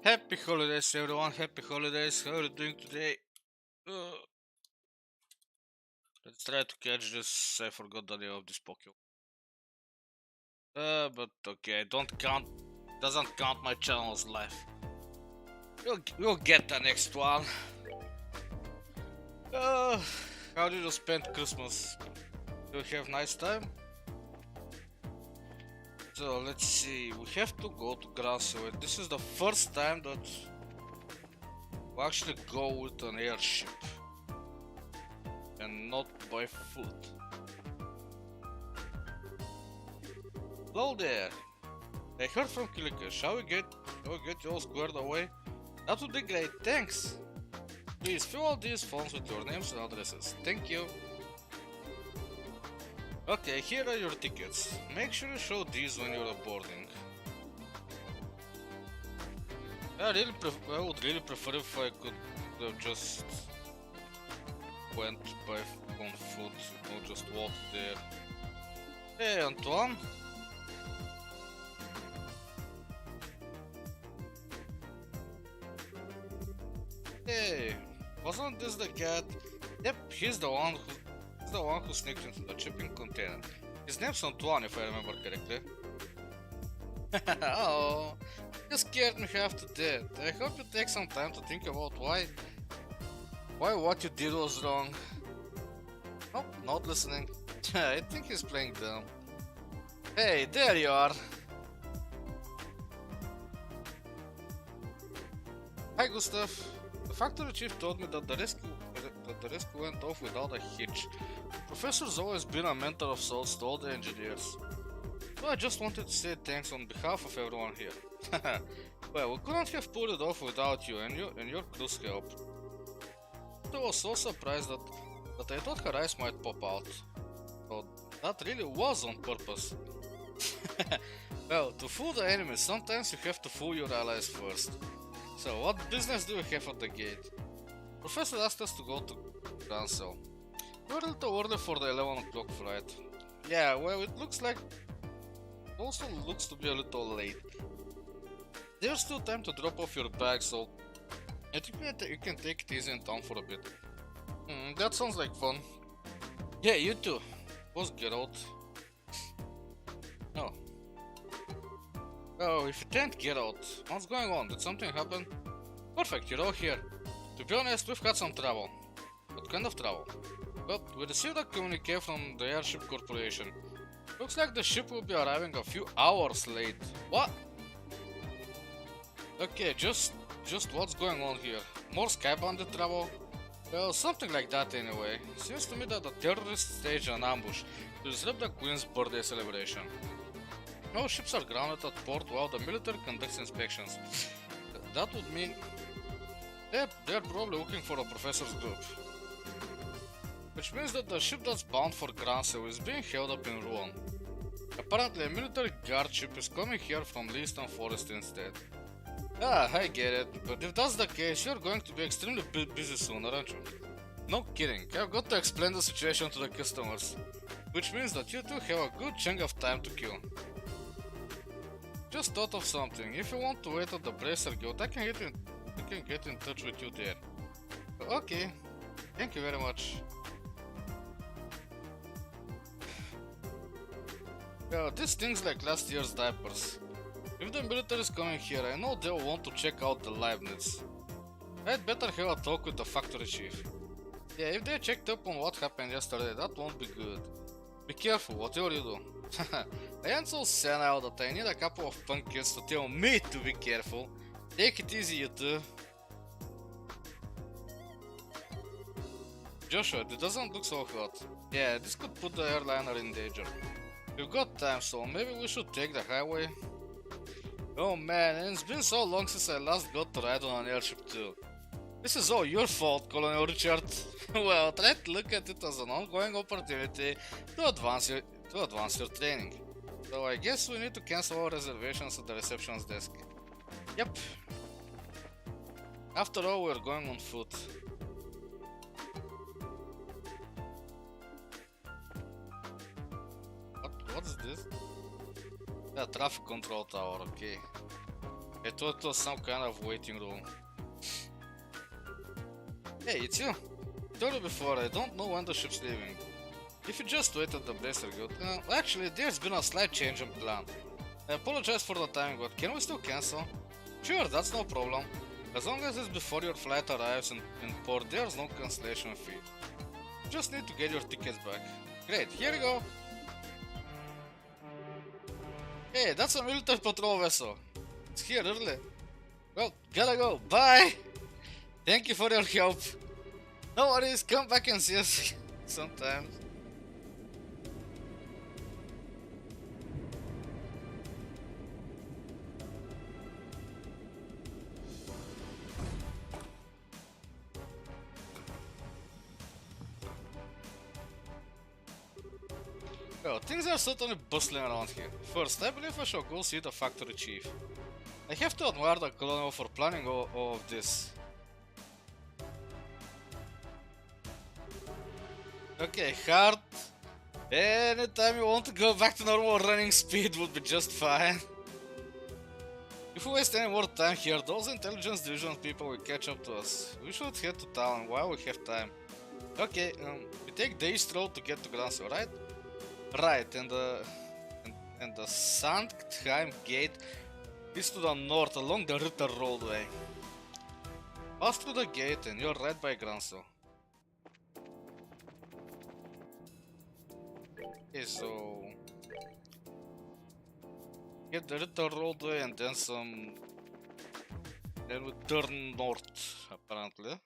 Happy holidays, everyone. Happy holidays. How are you doing today? Uh, let's try to catch this. I forgot the name of this Pokemon. But okay, don't count. Doesn't count my channel as live. We'll get the next one. Uh, how did you spend Christmas? Do you have nice time? So let's see. We have to go to Grassel. This is the first time that we actually go with an airship and not by foot. Hello there. I heard from Kilika. Shall we get you all squared away? That would be great, thanks. Please fill out these forms with your names and addresses. Thank you. Okay, here are your tickets. Make sure you show these when you're boarding. I would really prefer if I could have just went on foot or just walked there. Hey, Antoine. Hey, wasn't this the cat? Yep, he's the one who sneaked into the shipping container. His name's Antoine, if I remember correctly. Oh, you scared me half to death. I hope you take some time to think about why what you did was wrong. Nope, not listening. I think he's playing dumb. Hey, there you are. Hi, Gustav. The factory chief told me that the rescue went off without a hitch. The professor's always been a mentor of sorts to all the engineers. So I just wanted to say thanks on behalf of everyone here. Well, we couldn't have pulled it off without you and your crew's help. I was so surprised that I thought her eyes might pop out. So that really was on purpose. Well, to fool the enemy, sometimes you have to fool your allies first. So, what business do we have at the gate? Professor asked us to go to Grancel. We're a little early for the 11 o'clock flight. Yeah, well, it also looks to be a little late. There's still time to drop off your bag, so I think you can take it easy in town for a bit. That sounds like fun. Yeah, you too. Let's get out. No. Oh, if you can't get out, what's going on? Did something happen? Perfect, you're all here. To be honest, we've had some trouble. What kind of trouble? Well, we received a communique from the Airship Corporation. Looks like the ship will be arriving a few hours late. What? Okay, just what's going on here? More Skybandit trouble? Well, something like that anyway. Seems to me that the terrorists staged an ambush to disrupt the Queen's birthday celebration. No ships are grounded at port while the military conducts inspections. That would mean they're probably looking for a professor's group. Which means that the ship that's bound for Grancel is being held up in Rouen. Apparently a military guard ship is coming here from Leaston Forest instead. Ah, I get it, but if that's the case, you're going to be extremely busy soon, aren't you? No kidding, I've got to explain the situation to the customers. Which means that you two have a good chunk of time to kill. Just thought of something. If you want to wait at the Bracer Guild, I can get in touch with you there. Okay, thank you very much. Well, this thing's like last year's diapers. If the military is coming here, I know they'll want to check out the Leibniz. I'd better have a talk with the factory chief. Yeah, if they checked up on what happened yesterday, that won't be good. Be careful, whatever you do. I ain't so senile that I need a couple of punk kids to tell me to be careful. Take it easy, you two. Joshua, this doesn't look so hot. Yeah, this could put the airliner in danger. We've got time, so maybe we should take the highway. Oh man, and it's been so long since I last got to ride on an airship too. This is all your fault, Colonel Richard. Well, try to look at it as an ongoing opportunity to advance your training. So I guess we need to cancel our reservations at the reception's desk. Yep. After all, we're going on foot. What is this? Yeah, traffic control tower, okay. I thought it was some kind of waiting room. Hey, it's you. I told you before, I don't know when the ship's leaving. If you just wait at the base, are good. Actually, there's been a slight change in plan. I apologize for the timing, but can we still cancel? Sure, that's no problem. As long as it's before your flight arrives in port, there's no cancellation fee. You just need to get your tickets back. Great, here you go. Hey, that's a military patrol vessel. It's here early. Well, gotta go. Bye! Thank you for your help. No worries, come back and see us sometimes. Well, things are certainly bustling around here. First, I believe I shall go see the factory chief. I have to admire the colonel for planning all of this. Okay, Hart. Anytime you want to go back to normal running speed would be just fine. If we waste any more time here, those intelligence division people will catch up to us. We should head to town while we have time. Okay, we take the east road to get to Granso, right? Right, and the Sanctheim gate is to the north along the Ritter roadway. Pass through the gate and you're right by Granso. Okay, so get the Ritter roadway and then then we turn north, apparently.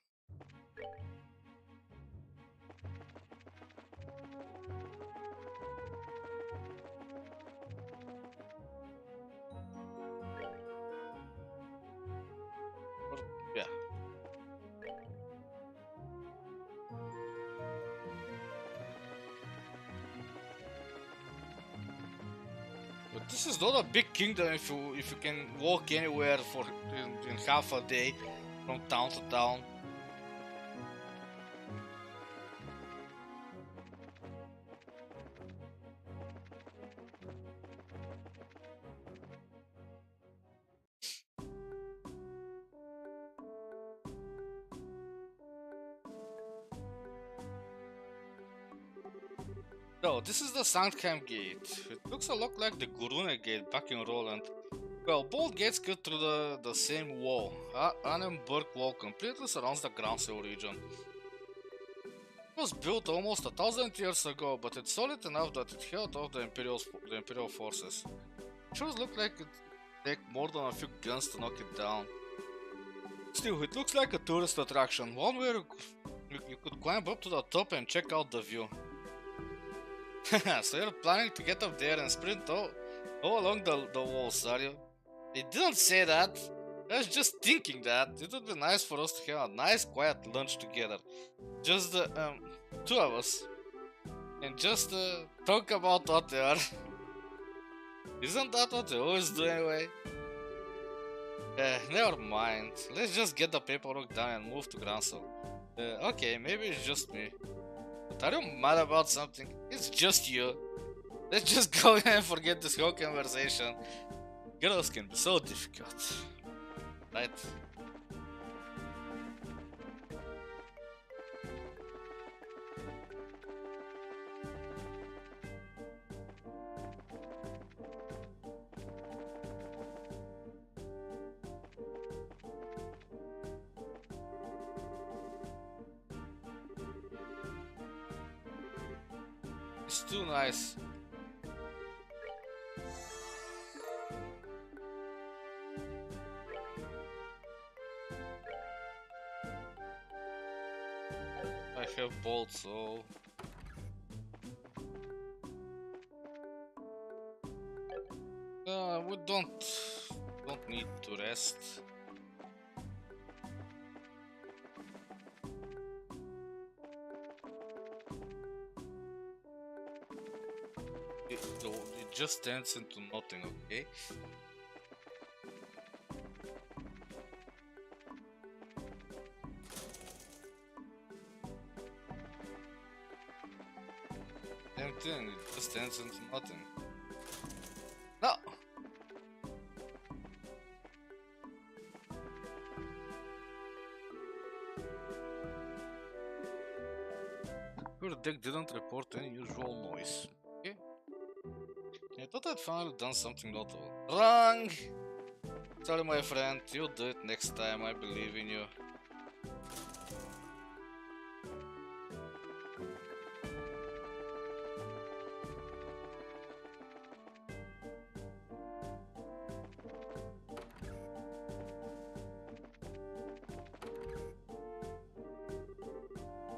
Yeah. But this is not a big kingdom if you can walk anywhere for in half a day from town to town. So, this is the Sanctheim gate. It looks a lot like the Gurune gate back in Roland. Well, both gates get through the same wall. Annenberg wall completely surrounds the Granso region. It was built almost 1,000 years ago, but it's solid enough that it held off the Imperial forces. It sure look like it take more than a few guns to knock it down. Still, it looks like a tourist attraction, one where you could climb up to the top and check out the view. So you're planning to get up there and sprint all along the walls, are you? I didn't say that. I was just thinking that it would be nice for us to have a nice quiet lunch together. Just the two of us. And just talk about what they are. Isn't that what we always do anyway? Never mind. Let's just get the paperwork done and move to Granso. Okay, maybe it's just me. But are you mad about something? It's just you. Let's just go and forget this whole conversation. Girls can be so difficult. Right? It's too nice. I have bolts, so we don't need to rest. It just turns into nothing, okay? Same thing, it just turns into nothing. No! deck didn't report any usual noise. Okay. I thought I'd finally done something notable. Wrong! Sorry, my friend, you'll do it next time, I believe in you.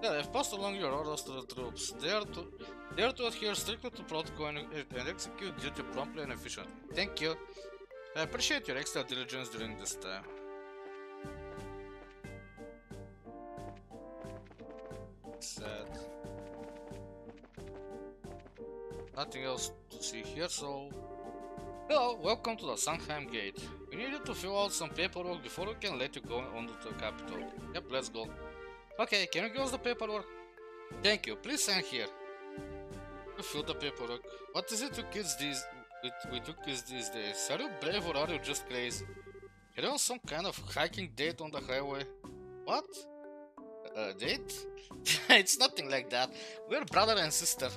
Yeah, I've passed along your orders to the troops. They are to adhere strictly to protocol and execute duty promptly and efficiently. Thank you. I appreciate your extra diligence during this time. Sad. Nothing else to see here, so... Hello, welcome to the Sangheim Gate. We need you to fill out some paperwork before we can let you go onto the capital. Yep, let's go. Okay, can you give us the paperwork? Thank you, please sign here. You fill the paperwork. What is it you kids these days? Are you brave or are you just crazy? Are you on some kind of hiking date on the highway? What? Date? It's nothing like that. We're brother and sister.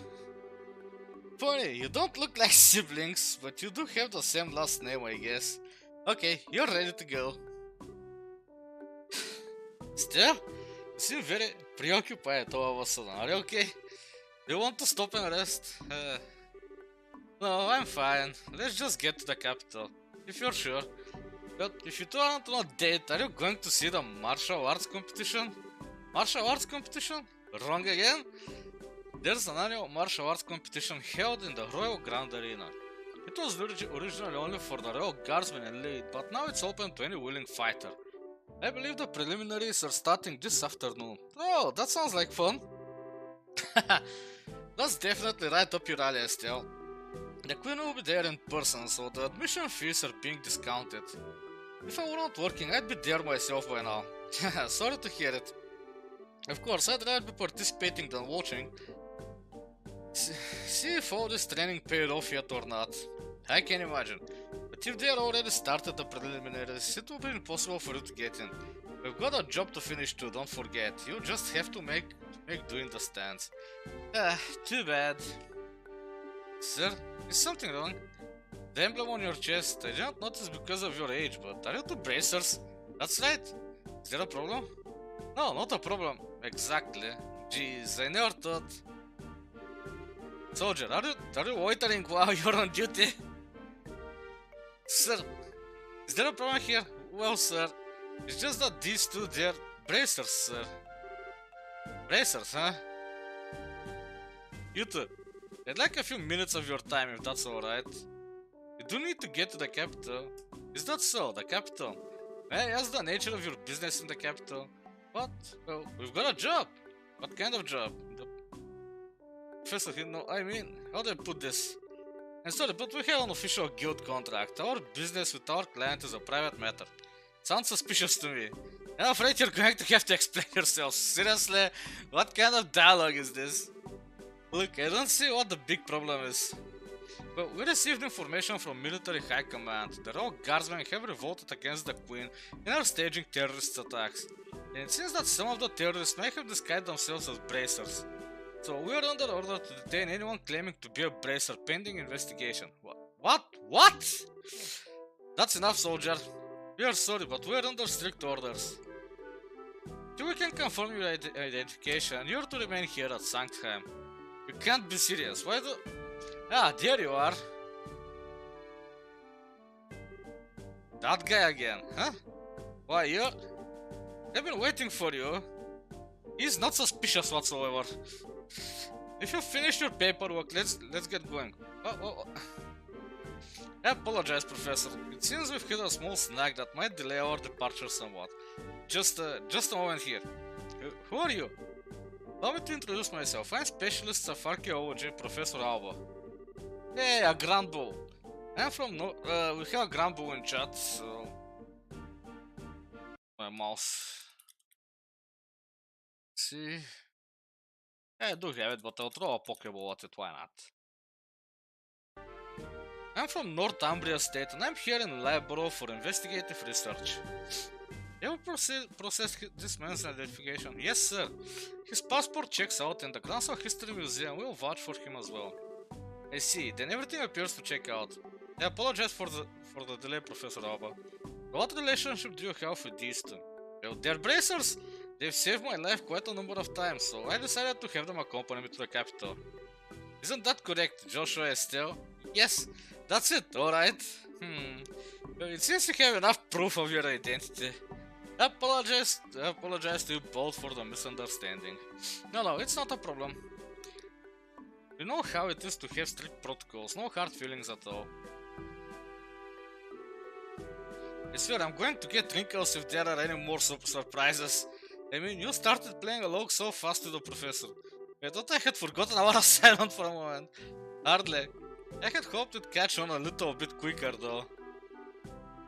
Funny, you don't look like siblings, but you do have the same last name, I guess. Okay, you're ready to go. Still? You seem very preoccupied all of a sudden. Are you okay? Do you want to stop and rest? No, I'm fine. Let's just get to the capital. If you're sure. But if you two aren't on a date, are you going to see the martial arts competition? Martial arts competition? Wrong again? There's an annual martial arts competition held in the Royal Grand Arena. It was originally only for the Royal Guardsmen and Elite, but now it's open to any willing fighter. I believe the preliminaries are starting this afternoon. Oh, that sounds like fun. That's definitely right up your alley, Estelle. The Queen will be there in person, so the admission fees are being discounted. If I weren't working, I'd be there myself by now. Sorry to hear it. Of course, I'd rather be participating than watching. See if all this training paid off yet or not. I can imagine. But if they already started the preliminaries, it will be impossible for you to get in. We've got a job to finish too, don't forget. You just have to make do in the stands. Too bad. Sir, is something wrong? The emblem on your chest, I didn't notice because of your age, but are you two bracers? That's right. Is there a problem? No, not a problem. Exactly. Jeez, I never thought. Soldier, are you loitering while you're on duty? Sir, is there a problem here? Well, sir, it's just that these two, they're bracers, sir. Bracers, huh? You two, I'd like a few minutes of your time if that's alright. You do need to get to the capital. Is that so, the capital? May I ask the nature of your business in the capital? What? Well, we've got a job. What kind of job? Professor, I mean, how do I put this? I'm sorry, but we have an official guild contract. Our business with our client is a private matter. Sounds suspicious to me. I'm afraid you're going to have to explain yourself. Seriously, what kind of dialogue is this? Look, I don't see what the big problem is. Well, we received information from military high command. The Royal Guardsmen have revolted against the Queen and are staging terrorist attacks. And it seems that some of the terrorists may have disguised themselves as bracers. So we are under order to detain anyone claiming to be a bracer pending investigation. What? That's enough, soldier. We are sorry, but we are under strict orders. Till we can confirm your identification, you are to remain here at Sanctheim. You can't be serious. Why do... Ah, there you are. That guy again, huh? Why, you're... I've been waiting for you. He's not suspicious whatsoever. If you finish your paperwork, let's get going. I apologize, Professor. It seems we've hit a small snag that might delay our departure somewhat. Just a moment here. Who are you? Allow me to introduce myself. I'm Specialist of Archaeology, Professor Alba. Hey, a Grand Bull. I'm from we have a Grand Bull in chat, so... My mouse... See... I do have it, but I'll throw a Pokeball at it, why not? I'm from Northumbria State and I'm here in Libro for investigative research. You will process this man's identification. Yes, sir. His passport checks out, and the Granso History Museum will vouch for him as well. I see. Then everything appears to check out. I apologize for the delay, Professor Alba. What relationship do you have with these two? Well, they're bracers. They've saved my life quite a number of times, so I decided to have them accompany me to the capital. Isn't that correct, Joshua Estelle? Yes, that's it, alright. Well, it seems you have enough proof of your identity. I apologize to you both for the misunderstanding. No, it's not a problem. You know how it is to have strict protocols, no hard feelings at all. I swear, I'm going to get wrinkles if there are any more surprises. I mean, you started playing along so fast with the professor. I thought I had forgotten I was silent for a moment. Hardly. I had hoped to catch on a little bit quicker though.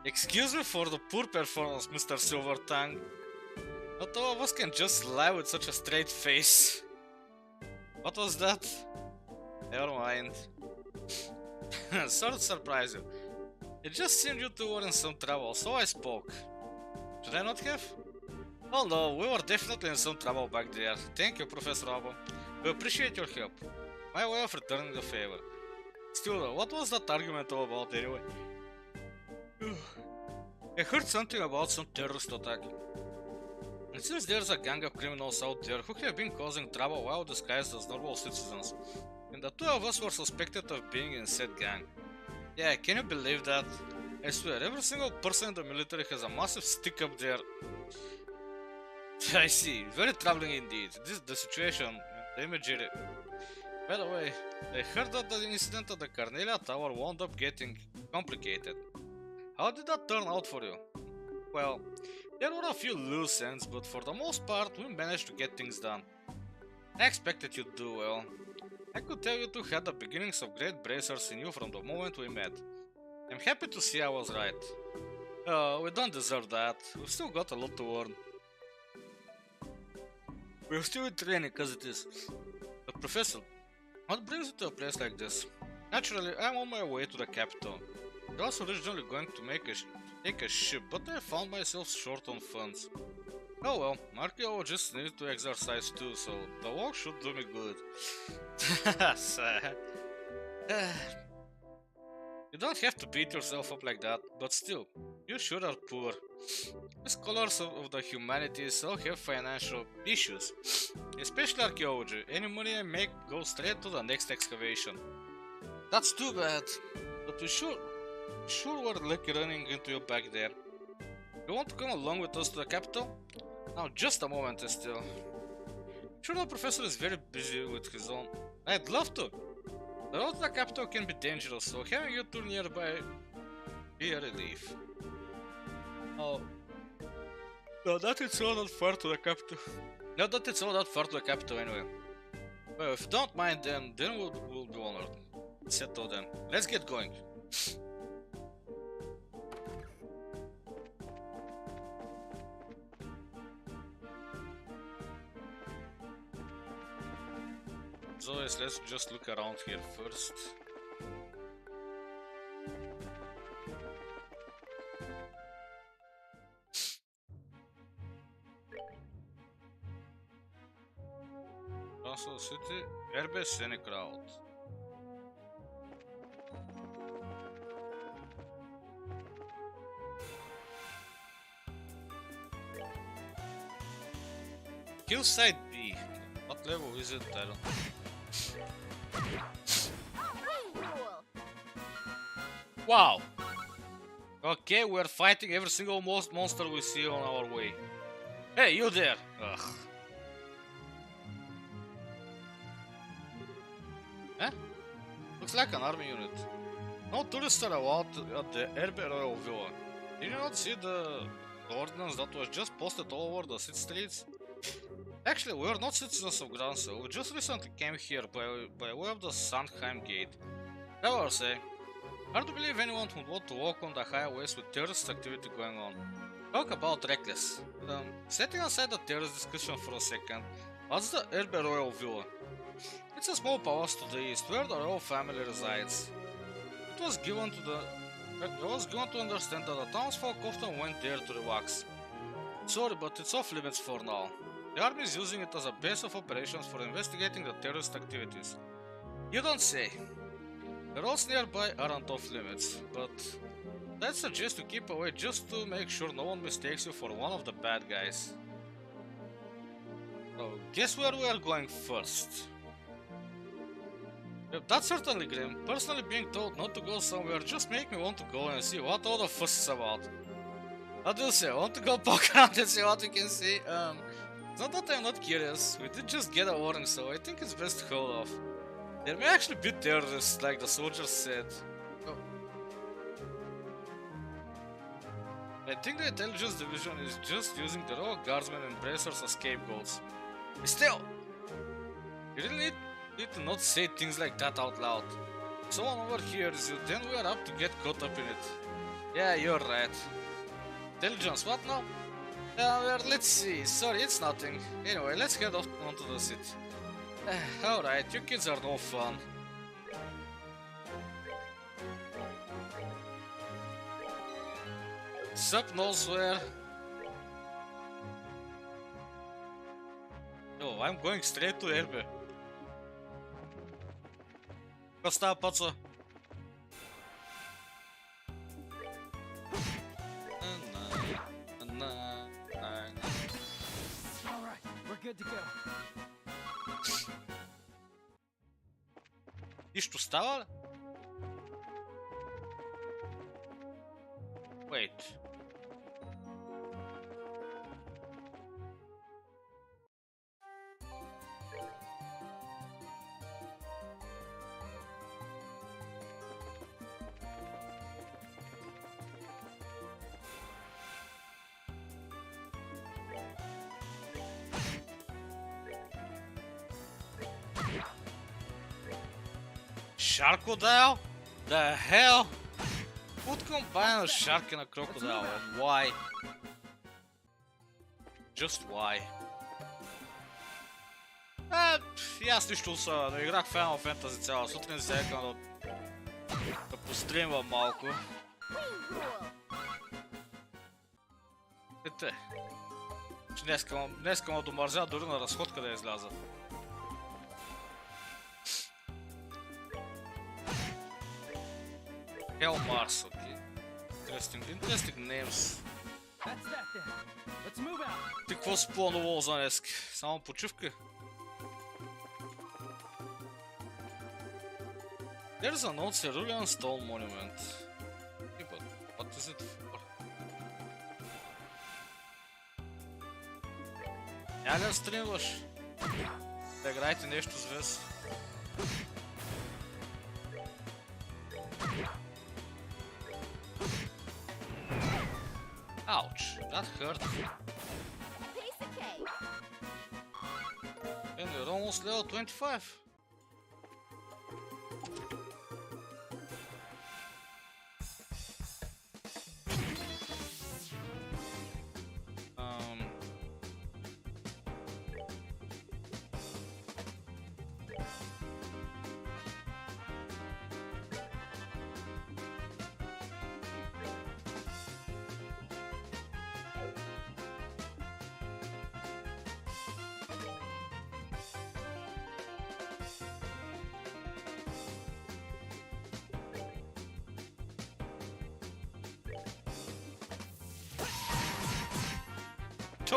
Excuse me for the poor performance, Mr. Silvertongue. Not all of us can just lie with such a straight face. What was that? Never mind. Sorry to surprise you. It just seemed you two were in some trouble, so I spoke. Should I not have? Oh no, we were definitely in some trouble back there. Thank you, Professor Alba. We appreciate your help. My way of returning the favor. Still, what was that argument all about anyway? I heard something about some terrorist attack. It seems there's a gang of criminals out there who have been causing trouble while disguised as normal citizens. And the two of us were suspected of being in said gang. Yeah, can you believe that? I swear, every single person in the military has a massive stick up there. I see, very troubling indeed. The situation, the imagery. By the way, I heard that the incident at the Carnelia Tower wound up getting complicated. How did that turn out for you? Well, there were a few loose ends, but for the most part, we managed to get things done. I expected you'd do well. I could tell you two had the beginnings of great bracers in you from the moment we met. I'm happy to see I was right. We don't deserve that. We've still got a lot to learn. We're still in training as it is. But Professor, what brings you to a place like this? Naturally, I'm on my way to the capital. I was originally going to take a ship, but I found myself short on funds. Oh well, archaeologists need to exercise too, so the walk should do me good. You don't have to beat yourself up like that, but still, you sure are poor. The scholars of the humanities all have financial issues, especially archaeology. Any money I make goes straight to the next excavation. That's too bad, but we sure were lucky running into you back there. You want to come along with us to the capital? Now, just a moment, Estelle. Sure, the professor is very busy with his own. I'd love to. The road to the capital can be dangerous, so having you two nearby be a relief. Oh, no, that it's all that far to the capital. Not that it's all that far to the capital anyway. Well, if you don't mind, then we'll be honored. Settle then. Let's get going. So let's just look around here first. Russell City, Herbe Scenic Route. Hillside B. What level is it? I don't know. Wow! Okay, we're fighting every single monster we see on our way. Hey, you there! Ugh. Huh? Looks like an army unit. No tourists are allowed at the Herbe Royal Villa. Did you not see the ordinance that was just posted all over the city streets? Actually, we are not citizens of Granso. We just recently came here by way of the Sandheim Gate. I will say, hard to believe anyone would want to walk on the highways with terrorist activity going on. Talk about reckless. Setting aside the terrorist discussion for a second, what's the Herbe Royal Villa? It's a small palace to the east where the royal family resides. It was given to understand that the townsfolk often went there to relax. Sorry, but it's off limits for now. The army is using it as a base of operations for investigating the terrorist activities. You don't say. The roads nearby aren't off limits, but I'd suggest you keep away just to make sure no one mistakes you for one of the bad guys. So, guess where we are going first? Yep, that's certainly grim. Personally, being told not to go somewhere just make me want to go and see what all the fuss is about. What do you say? I want to go poke around and see what we can see. It's not that I'm not curious. We did just get a warning, so I think it's best to hold off. There may actually be terrorists, like the soldiers said. Oh. I think the intelligence division is just using the raw guardsmen and bracers as scapegoats. Still, you really need to not say things like that out loud. If someone overhears you, then we are up to get caught up in it. Yeah, you're right. Intelligence, what now? Well, let's see. Sorry, it's nothing. Anyway, let's head off onto the city. Alright, you kids are no fun. Sup, Nosewhere? Yo, I'm going straight to Erbe. Какво става, паца? Alright, we're good to go. Нищо става? Wait. Sharkodile? The hell? Who'd combine a shark and a crocodile, and why? Just why? И аз нищо особено. Играх Final Fantasy цяла сутрин, сега искам да постримвам малко. Ете. Днеска ме домързя дори на разходка да изляза. Hell Mars, okay. Interesting names. That's that then. Let's move out. Ти какво си планувал за днес? Само почивка? There's an old cerulean stone monument. Yeah, but what is it for? Няма ли да стримваш? Да играете нещо с Вес? Ouch, that hurt. Piece of cake. And we're almost level 25.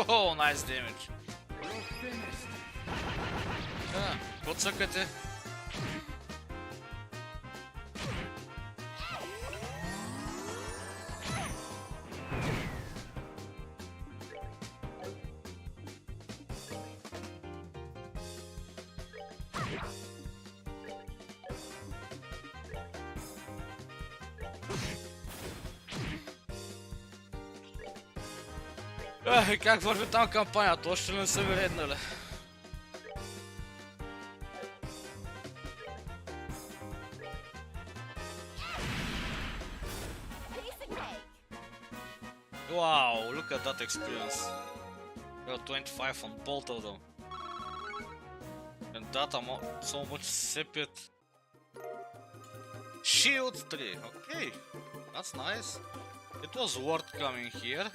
Oh, nice damage. We're finished. Какво цъкате? Как върви там кампанията? Още не са ви реднали. Piece of cake. Wow, look at that experience. Level 25 on both of them. And that amount, so much separate. Shield 3, okay. That's nice. It was worth coming here.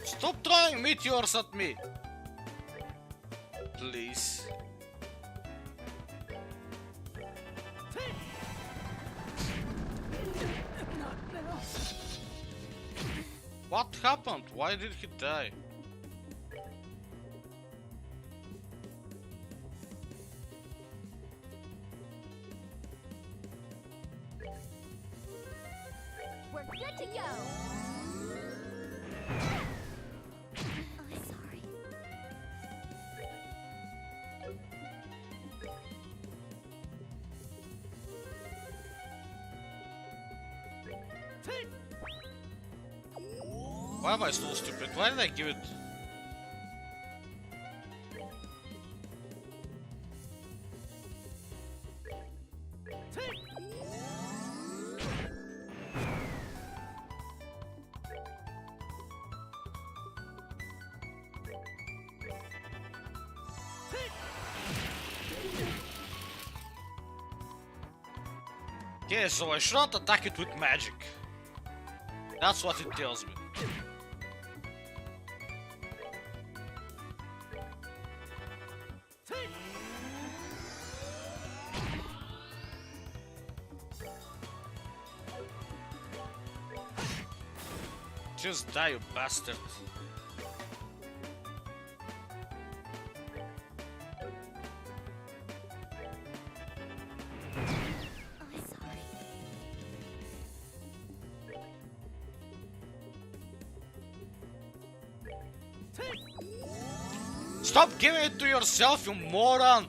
Stop throwing meteors at me! Please. What happened? Why did he die? We're good to go. Oh, sorry. Why am I so stupid? Why did I give it? Okay, so I should not attack it with magic. That's what it tells me. Just die, you bastard. Oh, sorry. Stop giving it to yourself, you moron!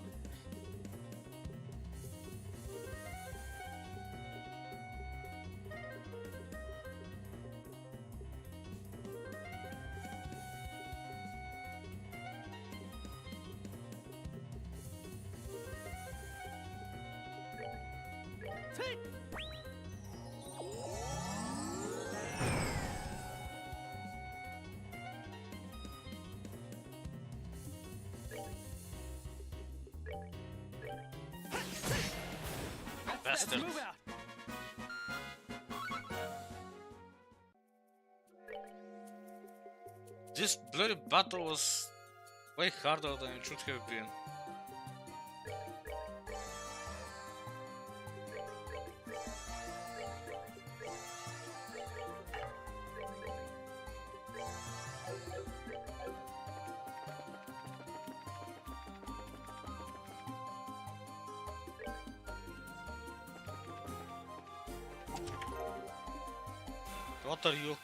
Let's Bastard. move out. This bloody battle was way harder than it should have been. What are you?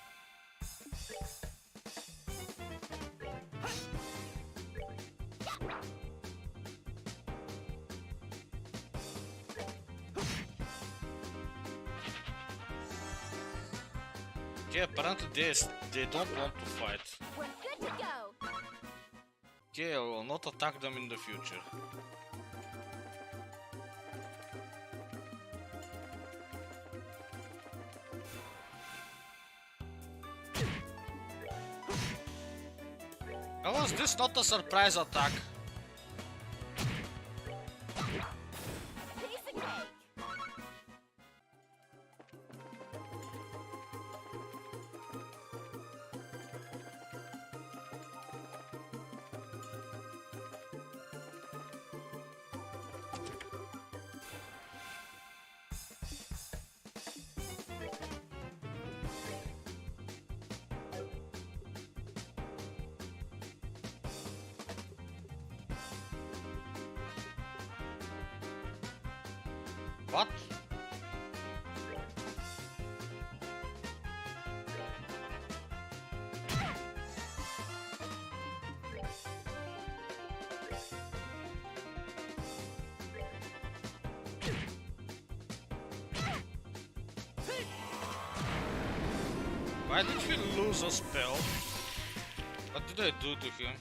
Okay, apparently they don't want to fight. We're good to go. Okay, I will not attack them in the future. How was this not a surprise attack? Piece of cake. What? Why did he lose a spell? What did I do to him?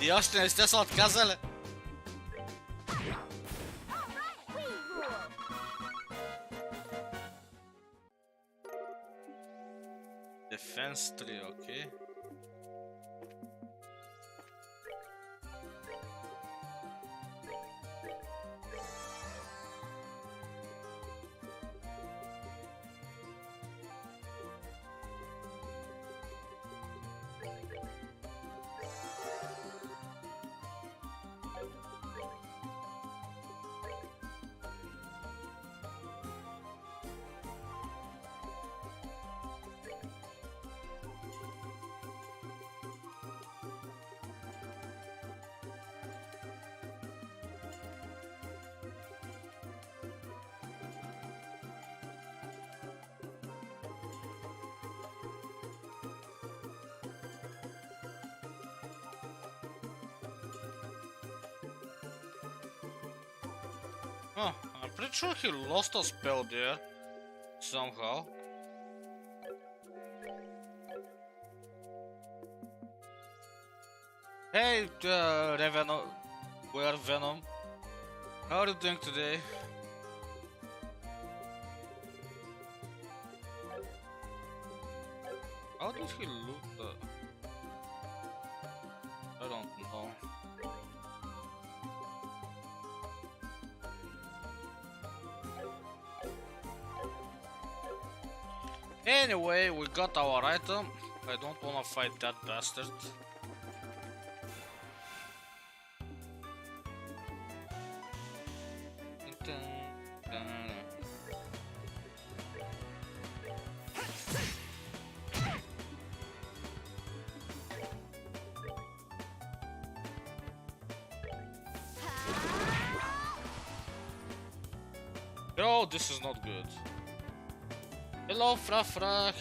И още не сте се отказали. We rule. Defense 3, окей. Oh, I'm pretty sure he lost a spell there. Somehow. Hey, Revenom. Where Venom? How are you doing today? How did he loot the... I don't know. Anyway, we got our item. I don't wanna fight that bastard. Oh, this is not good. Hello, Fra,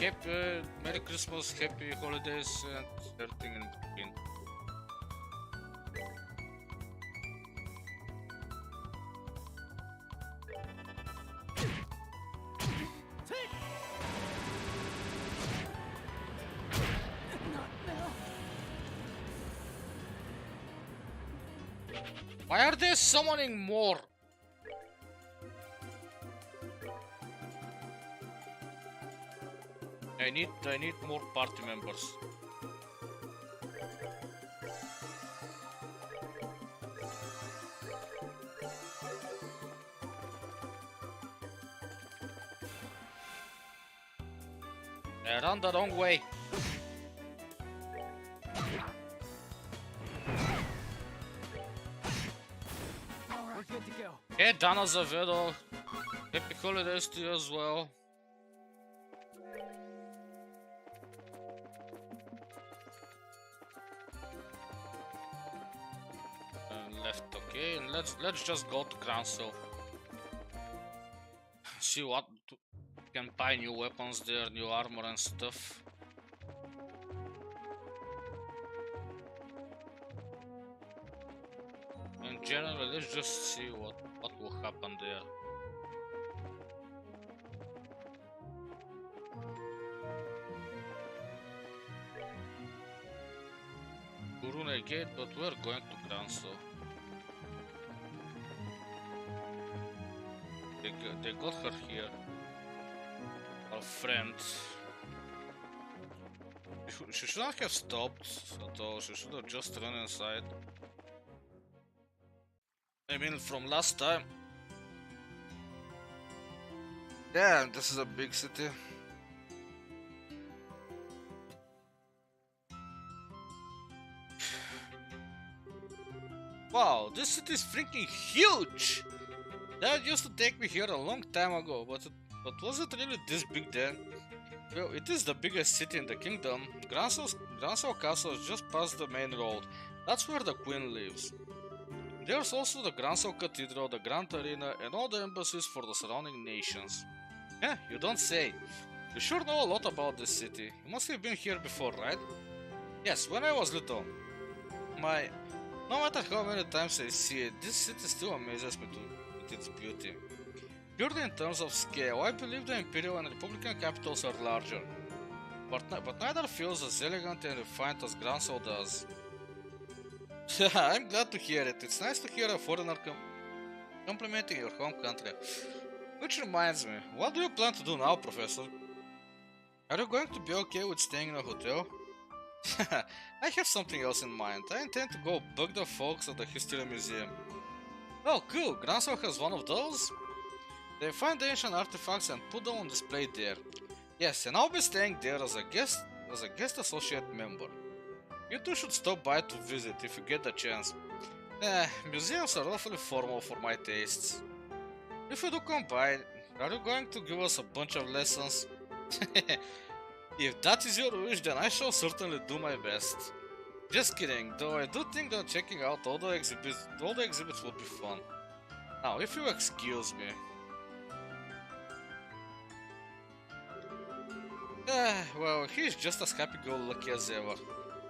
happy Merry Christmas, happy holidays, and everything in between. Why are they summoning more? I need more party members. I ran the wrong way. We're good to go. Hey, Dana Zavedo. Happy holidays to you as well. Left, okay, and let's just go to Grancel. See what can buy new weapons there, new armor and stuff. In general, let's just see what will happen there. Gurune Gate, but we're going to Grancel. They got her here. Our friend. She shouldn't have stopped at all. She should have just run inside. I mean, from last time. Yeah, this is a big city. Wow, this city is freaking huge! That used to take me here a long time ago, but was it really this big then? Well, it is the biggest city in the kingdom. Grancel Castle is just past the main road. That's where the queen lives. There's also the Grancel Cathedral, the Grand Arena, and all the embassies for the surrounding nations. Eh, you don't say. You sure know a lot about this city. You must have been here before, right? Yes, when I was little. No matter how many times I see it, this city still amazes me with its beauty. Purely in terms of scale, I believe the Imperial and Republican capitals are larger, but neither feels as elegant and refined as Grancel does. I'm glad to hear it. It's nice to hear a foreigner complimenting your home country. Which reminds me, what do you plan to do now, Professor? Are you going to be okay with staying in a hotel? I have something else in mind. I intend to go bug the folks at the History Museum. Oh, cool. Granso has one of those? They find ancient artifacts and put them on display there. Yes, and I'll be staying there as a guest associate member. You two should stop by to visit if you get the chance. Museums are awfully formal for my tastes. If you do come by, are you going to give us a bunch of lessons? If that is your wish, then I shall certainly do my best. Just kidding, though I do think that checking out all the exhibits will be fun. Now, if you excuse me. Well, he's just as happy-go-lucky as ever.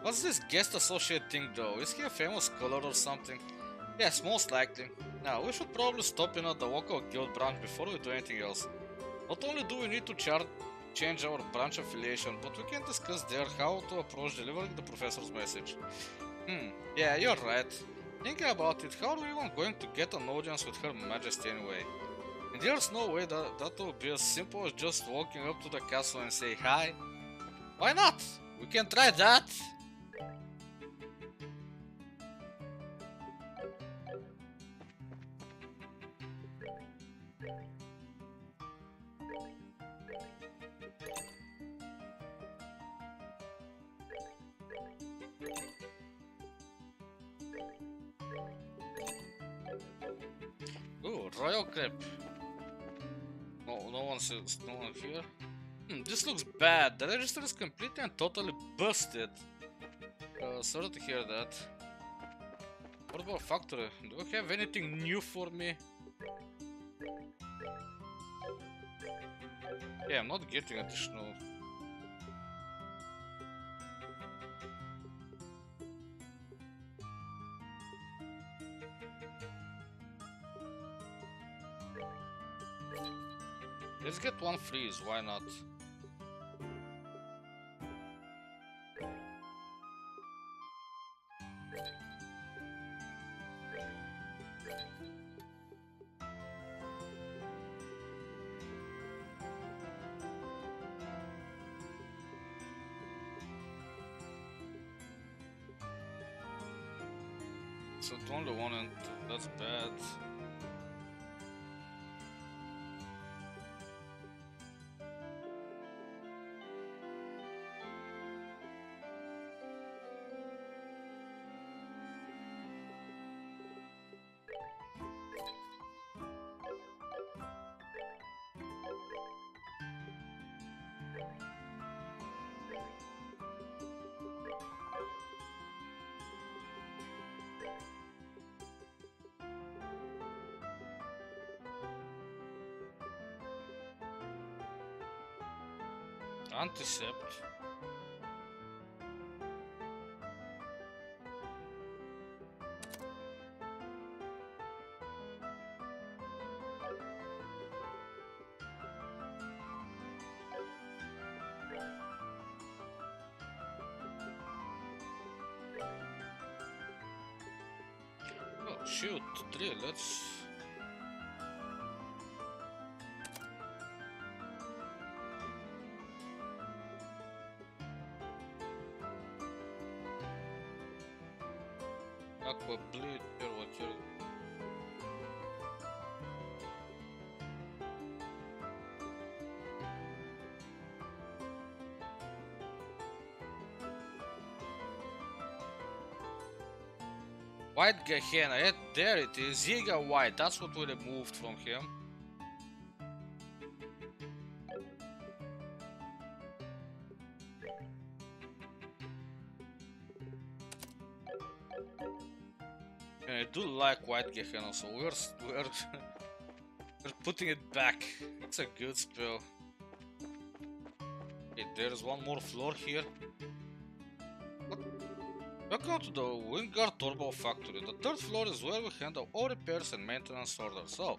What's this guest associate thing though? Is he a famous scholar or something? Yes, most likely. Now, we should probably stop in at the local guild branch before we do anything else. Not only do we need to change our branch affiliation, but we can discuss there how to approach delivering the professor's message. Yeah, you're right. Thinking about it, how are we even going to get an audience with Her Majesty anyway? And there's no way that will be as simple as just walking up to the castle and say hi. Why not? We can try that! Ooh, royal crepe. No one here. This looks bad. The register is completely and totally busted. Sorry to hear that. What about factory? Do you have anything new for me? Yeah, I'm not getting additional. Let's get one freeze, why not? So it's only one and that's bad. Anticept. Oh shoot, 3, let's... Aqua Bleed, Perwater. White Gehenna, there it is, Yiga White, that's what we removed from him. I do like White Gehenna, so we're putting it back. It's a good spell. Okay, there's one more floor here. What? Welcome to the Wingard Turbo Factory. The third floor is where we handle all repairs and maintenance orders. So,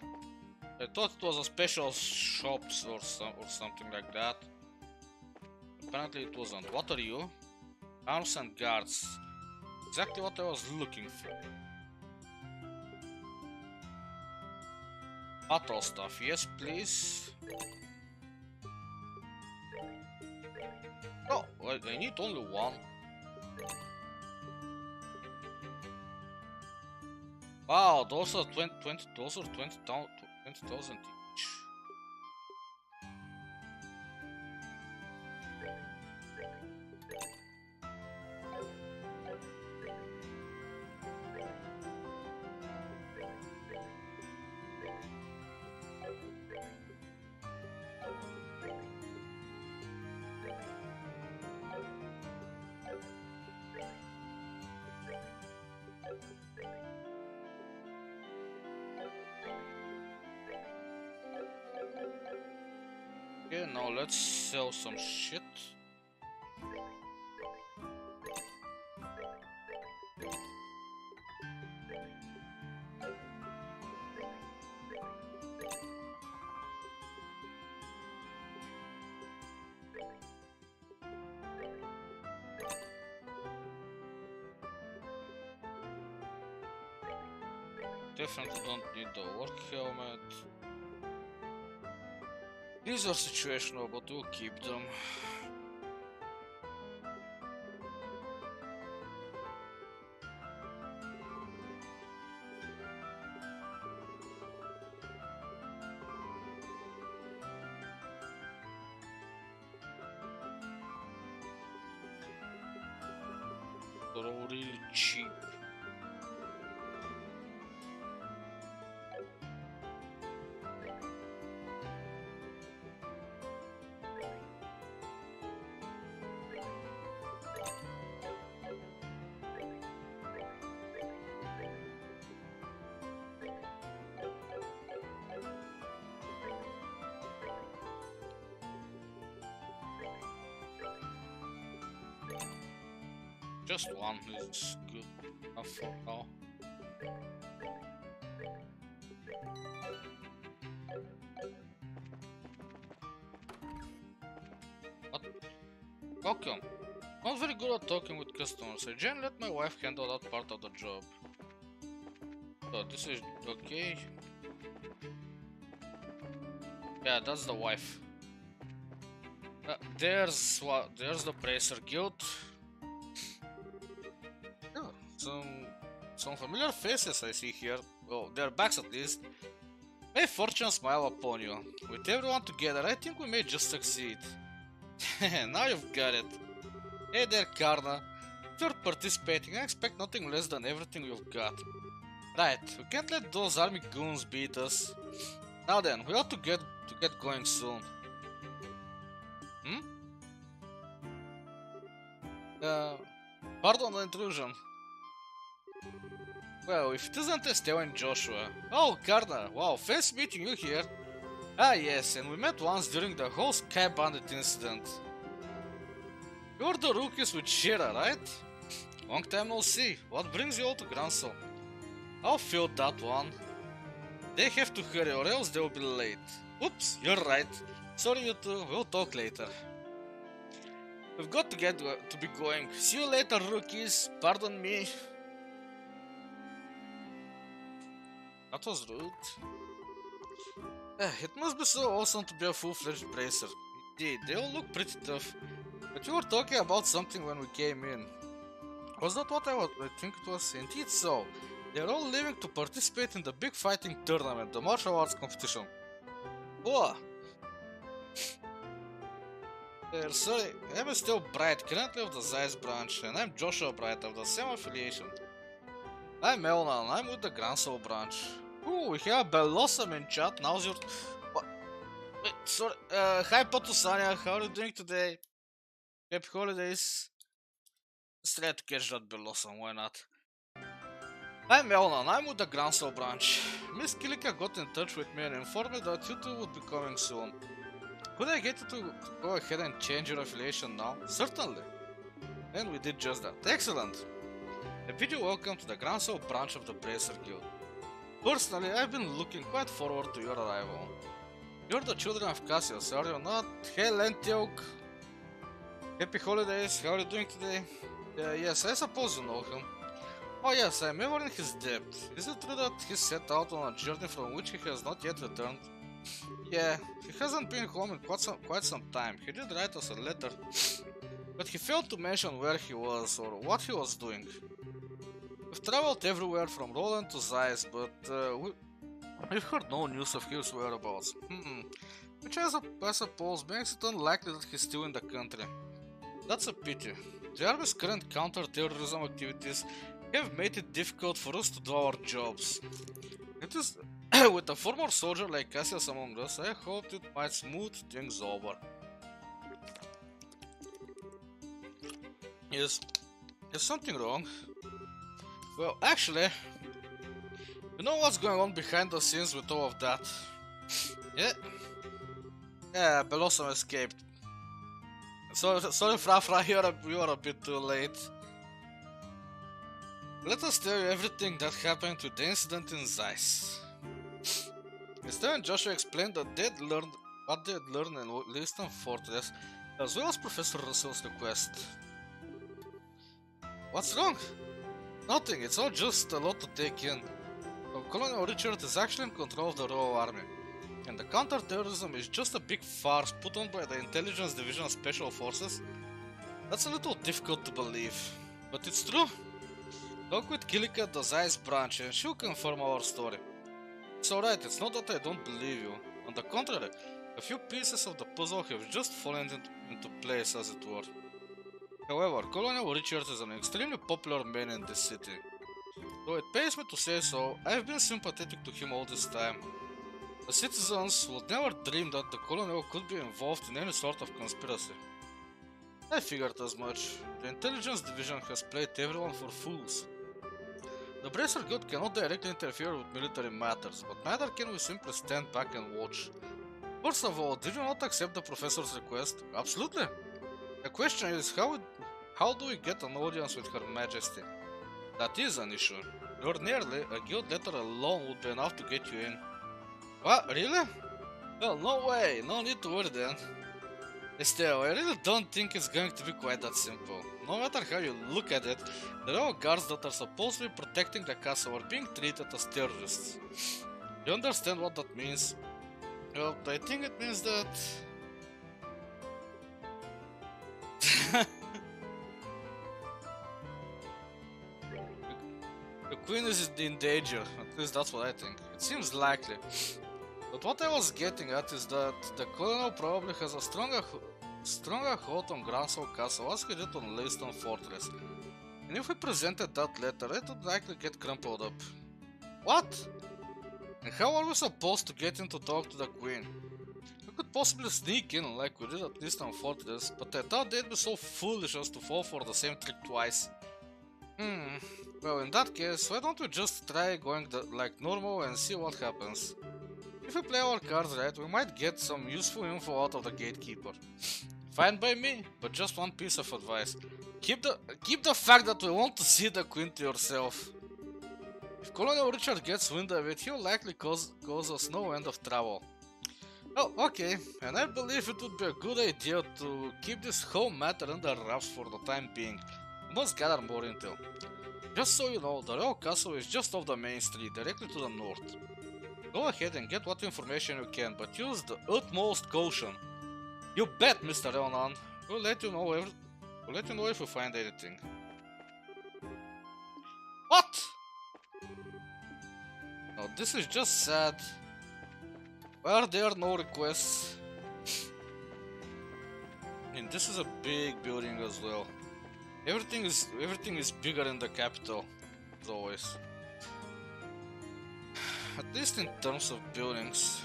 I thought it was a special shops or something like that. Apparently it wasn't. What are you? Arms and guards. exactly what I was looking for. Battle stuff, yes please. No, I need only one. Wow, those are 20,000 each. Okay, now let's sell some shit. Definitely don't need the work helmet. These are situational, but we'll keep them. They're all really cheap. Just one is good enough for now. What? Welcome. Not very good at talking with customers. I generally let my wife handle that part of the job. So this is okay. Yeah, that's the wife. There's the Bracer Guild. Oh, some familiar faces I see here. Oh, their backs at least. May fortune smile upon you. With everyone together, I think we may just succeed. Now you've got it. Hey there, Karna. If you're participating, I expect nothing less than everything you've got. Right, we can't let those army goons beat us. Now then, we ought to get going soon. Pardon the intrusion. Well, if it isn't Estelle and Joshua. Oh, Karna, wow, fancy meeting you here. Ah yes, and we met once during the whole Sky Bandit incident. You're the rookies with Shira, right? Long time no see. What brings you all to Gransel? I'll fill that one. They have to hurry or else they'll be late. Oops, you're right. Sorry you two, we'll talk later. We've got to be going. See you later, rookies. Pardon me. That was rude. It must be so awesome to be a full-fledged bracer. Indeed, they all look pretty tough. But you were talking about something when we came in. Was that what I think it was? Indeed so. They're all leaving to participate in the big fighting tournament, the martial arts competition. Oh! Sorry, I'm still Bright, currently of the Zeiss branch, and I'm Joshua Bright of the same affiliation. I'm Elnan, I'm with the Gransel branch. Ooh, we have Belosam in chat, now's your... What? Wait, sorry, hi Potusania, how are you doing today? Happy holidays. Let's try to catch that Belosam, why not? I'm Elnan, I'm with the Gransel branch. Miss Kilika got in touch with me and informed me that you two would be coming soon. Could I get you to go ahead and change your affiliation now? Certainly. And we did just that. Excellent. A bid you welcome to the Gransel branch of the Bracer Guild. Personally, I've been looking quite forward to your arrival. You're the children of Cassius, are you not? Hey Lentiok. Happy holidays, how are you doing today? Yes, I suppose you know him. Oh yes, I remember in his debt. Is it true that he set out on a journey from which he has not yet returned? Yeah, he hasn't been home in quite some time. He did write us a letter, but he failed to mention where he was or what he was doing. We've traveled everywhere from Roland to Zeiss, but we've heard no news of his whereabouts. Which I suppose makes it unlikely that he's still in the country. That's a pity. The Army's current counter-terrorism activities have made it difficult for us to do our jobs. It is with a former soldier like Cassius among us, I hoped it might smooth things over. Is something wrong? Well, actually, you know what's going on behind the scenes with all of that? Yeah, Belosum escaped. Sorry, Frafra, you're a bit too late. Let us tell you everything that happened with the incident in Zeiss. Mr. and Joshua explained what they'd learned in Lewiston Fortress, as well as Professor Russell's request. What's wrong? Nothing, it's all just a lot to take in. Colonel Richard is actually in control of the Royal Army, and the counter-terrorism is just a big farce put on by the Intelligence Division of Special Forces. That's a little difficult to believe, but it's true. Talk with Kilika at the Zeiss branch and she'll confirm our story. It's alright, it's not that I don't believe you. On the contrary, a few pieces of the puzzle have just fallen into place, as it were. However, Colonel Richard is an extremely popular man in this city. Though it pains me to say so, I've been sympathetic to him all this time. The citizens would never dream that the Colonel could be involved in any sort of conspiracy. I figured as much. The Intelligence Division has played everyone for fools. The Bracer Guild cannot directly interfere with military matters, but neither can we simply stand back and watch. First of all, did you not accept the Professor's request? Absolutely! The question is, how do we get an audience with Her Majesty? That is an issue. Ordinarily, a guild letter alone would be enough to get you in. What? Really? Well, no way, no need to worry then. Still, I really don't think it's going to be quite that simple. No matter how you look at it, the royal guards that are supposed to be protecting the castle are being treated as terrorists. You understand what that means? Well, I think it means that... the queen is in danger, at least that's what I think. It seems likely. But what I was getting at is that the colonel probably has a stronger hold on Gransall Castle as he did on Lewiston Fortress. And if we presented that letter, it would likely get crumpled up. What? And how are we supposed to get in to talk to the queen? We could possibly sneak in like we did at Lewiston Fortress, but I thought they'd be so foolish as to fall for the same trick twice. Well, in that case, why don't we just try going like normal and see what happens? If we play our cards right, we might get some useful info out of the gatekeeper. Fine by me, but just one piece of advice. Keep the fact that we want to see the queen to yourself. If Colonel Richard gets wind of it, he'll likely cause us no end of trouble. Oh, okay, and I believe it would be a good idea to keep this whole matter under wraps for the time being. We must gather more intel. Just so you know, the Royal Castle is just off the main street, directly to the north. Go ahead and get what information you can, but use the utmost caution. You bet, Mr. Leonan. We'll let you know if we find anything. What? No, this is just sad. Were there no requests? And this is a big building as well. Everything is bigger in the capital, as always. At least in terms of buildings.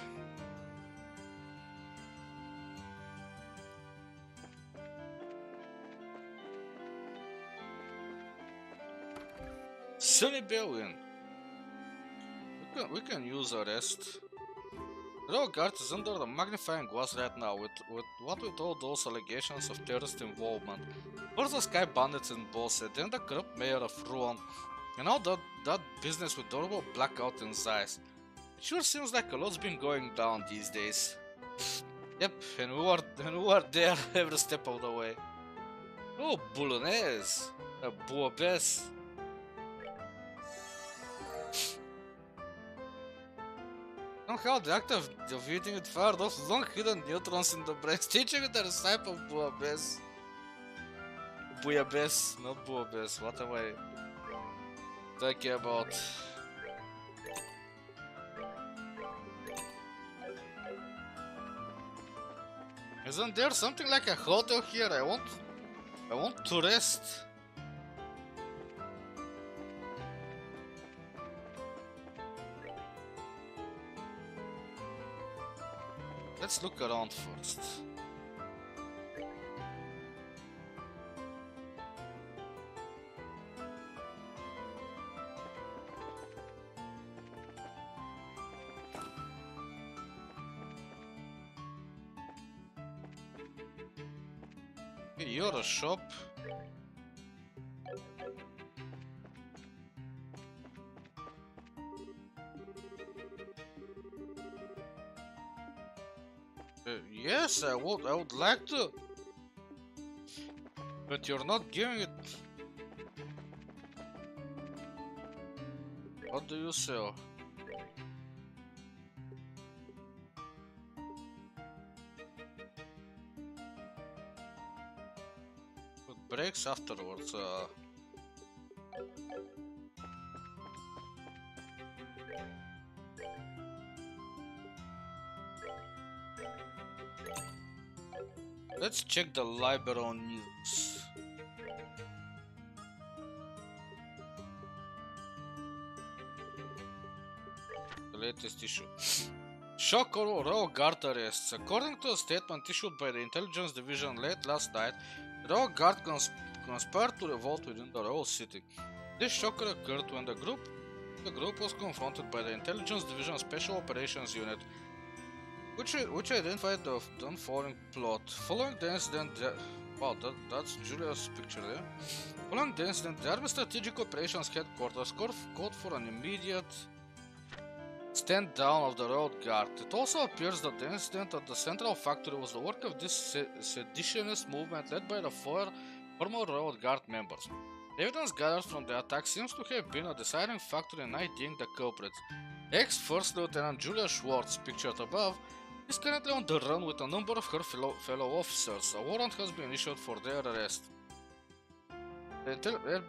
Sunnybell Inn. We can use a rest. The Royal Guard is under the magnifying glass right now with all those allegations of terrorist involvement. First the Sky Bandits in Bosse, then the corrupt mayor of Rouen. And now that business with Dorbo blackout in Zeiss. It sure seems like a lot's been going down these days. Yep, and we were there every step of the way. Oh, Bolognese, a Bouillabaisse. Somehow the act of eating it fired off long hidden neutrons in the brain, teaching it the recipe of Bouillabaisse. Bouillabaisse, not Bouillabaisse. What am I talking about? Isn't there something like a hotel here? I want to rest. Let's look around first. You're a shop. Yes, I would like to. But you're not giving it. What do you sell? It breaks afterwards. Let's check the Liberon news. The latest issue. Shock Royal Guard arrests. According to a statement issued by the Intelligence Division late last night, the Royal Guard conspired to revolt within the Royal City. This shocker occurred when the group was confronted by the Intelligence Division Special Operations Unit, which identified the following plot. Following the incident, wow, that's Julia's picture there. Following the incident, the Army Strategic Operations Headquarters called for an immediate stand down of the Royal Guard. It also appears that the incident at the Central Factory was the work of this seditionist movement led by the former Royal Guard members. Evidence gathered from the attack seems to have been a deciding factor in IDing the culprits. Ex-First Lieutenant Julia Schwartz, pictured above, is currently on the run with a number of her fellow officers. A warrant has been issued for their arrest. The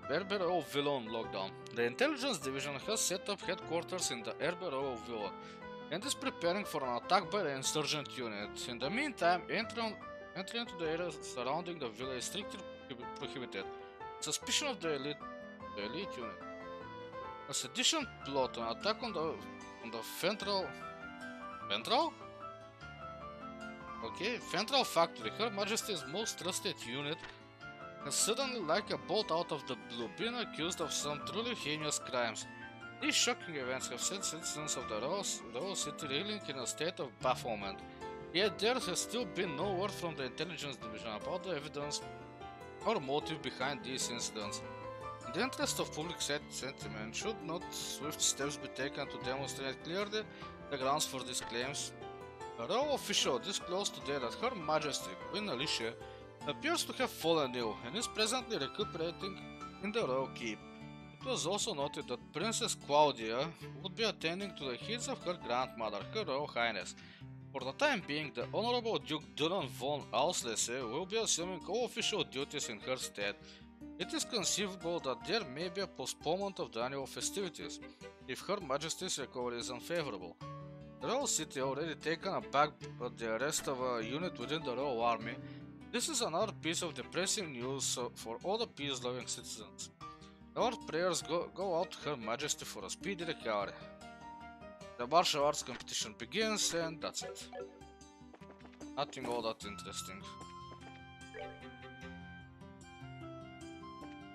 Herberto Villon lockdown. The Intelligence Division has set up headquarters in the Herberto Villa and is preparing for an attack by the insurgent unit. In the meantime, entry into the area surrounding the villa is strictly prohibited. Suspicion of the elite unit. A sedition plot, an attack on the Fentral. Okay, Fentral Factory, Her Majesty's most trusted unit, has suddenly, like a bolt out of the blue, been accused of some truly heinous crimes. These shocking events have sent citizens of the Royal City reeling in a state of bafflement. Yet there has still been no word from the Intelligence Division about the evidence or motive behind these incidents. In the interest of public sentiment, should not swift steps be taken to demonstrate clearly the grounds for these claims? A royal official disclosed today that Her Majesty Queen Alicia appears to have fallen ill and is presently recuperating in the royal keep. It was also noted that Princess Claudia would be attending to the heeds of her grandmother, Her Royal Highness. For the time being, the Honorable Duke Dylan von Auslese will be assuming all official duties in her stead. It is conceivable that there may be a postponement of the annual festivities, if Her Majesty's recovery is unfavorable. The Royal City already taken aback by the arrest of a unit within the Royal Army. This is another piece of depressing news for all the peace-loving citizens. Our prayers go out to Her Majesty for a speedy recovery. The martial arts competition begins, and that's it. Nothing all that interesting.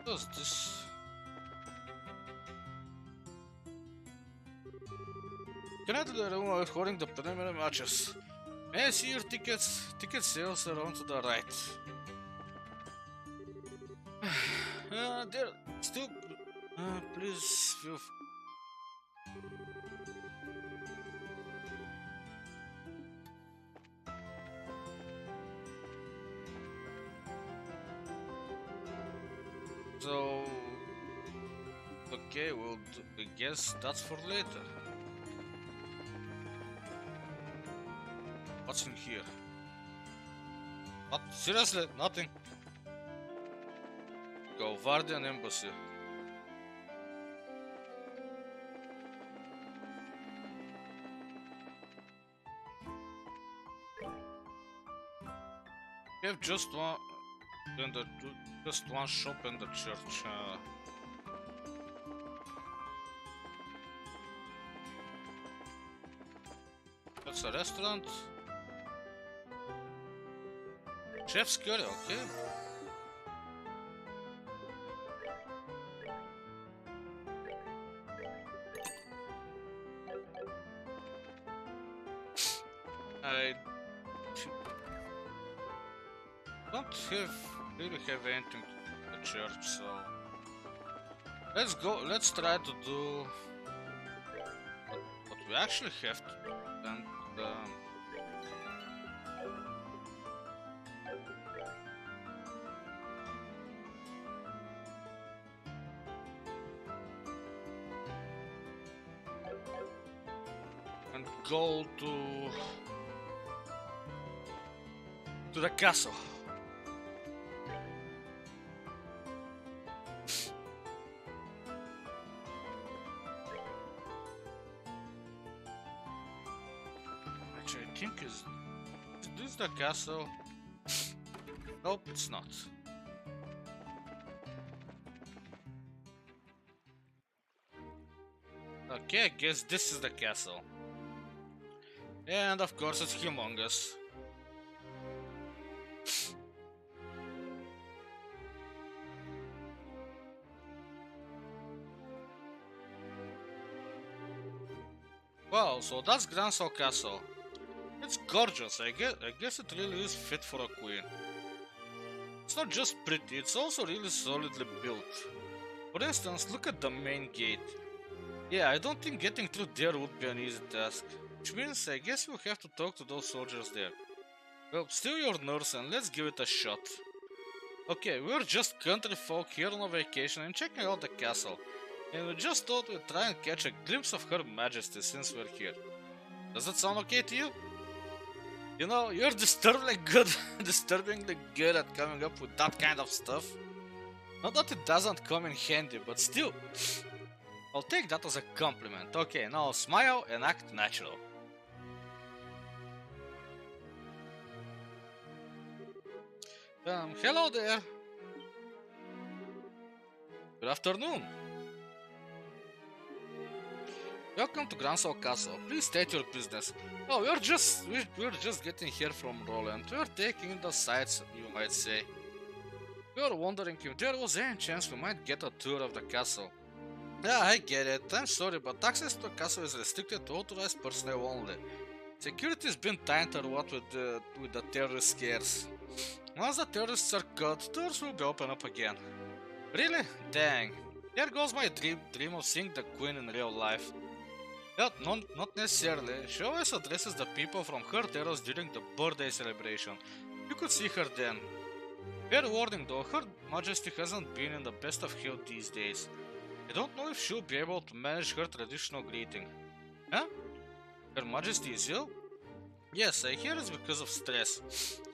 What is this? Can I do the room recording the preliminary matches? May I see your tickets? Ticket sales are on to the right. There still. Please feel. So. Okay, well, I guess that's for later. What's in here? What? Seriously? Nothing? Galvardian Embassy. We have just one shop in the church. That's a restaurant. Chef's curry, okay. I don't really have anything to the church, so let's go. Let's try to do what we actually have to do. And go to the castle. Actually, I think is this the castle? Nope, it's not. Okay, I guess this is the castle. And of course it's humongous. Wow, so that's Gransal Castle. It's gorgeous, I guess it really is fit for a queen. It's not just pretty, it's also really solidly built. For instance, look at the main gate. Yeah, I don't think getting through there would be an easy task. Which means I guess we'll have to talk to those soldiers there. Well, steal your nurse and let's give it a shot. Okay, we're just country folk here on a vacation and checking out the castle. And we just thought we'd try and catch a glimpse of Her Majesty since we're here. Does that sound okay to you? You know, you're disturbingly good at coming up with that kind of stuff. Not that it doesn't come in handy, but still. I'll take that as a compliment. Okay, now smile and act natural. Hello there. Good afternoon. Welcome to Gransal Castle. Please state your business. Oh, we're just getting here from Roland. We're taking in the sights, you might say. We were wondering if there was any chance we might get a tour of the castle. Yeah, I get it. I'm sorry, but access to the castle is restricted to authorized personnel only. Security's been tighter what with the terrorist scares. Once the terrorists are cut, doors will be opened up again. Really? Dang. There goes my dream of seeing the Queen in real life. But not necessarily. She always addresses the people from her terrace during the birthday celebration. You could see her then. Fair warning though, Her Majesty hasn't been in the best of health these days. I don't know if she'll be able to manage her traditional greeting. Huh? Her Majesty is ill? Yes, I hear it's because of stress.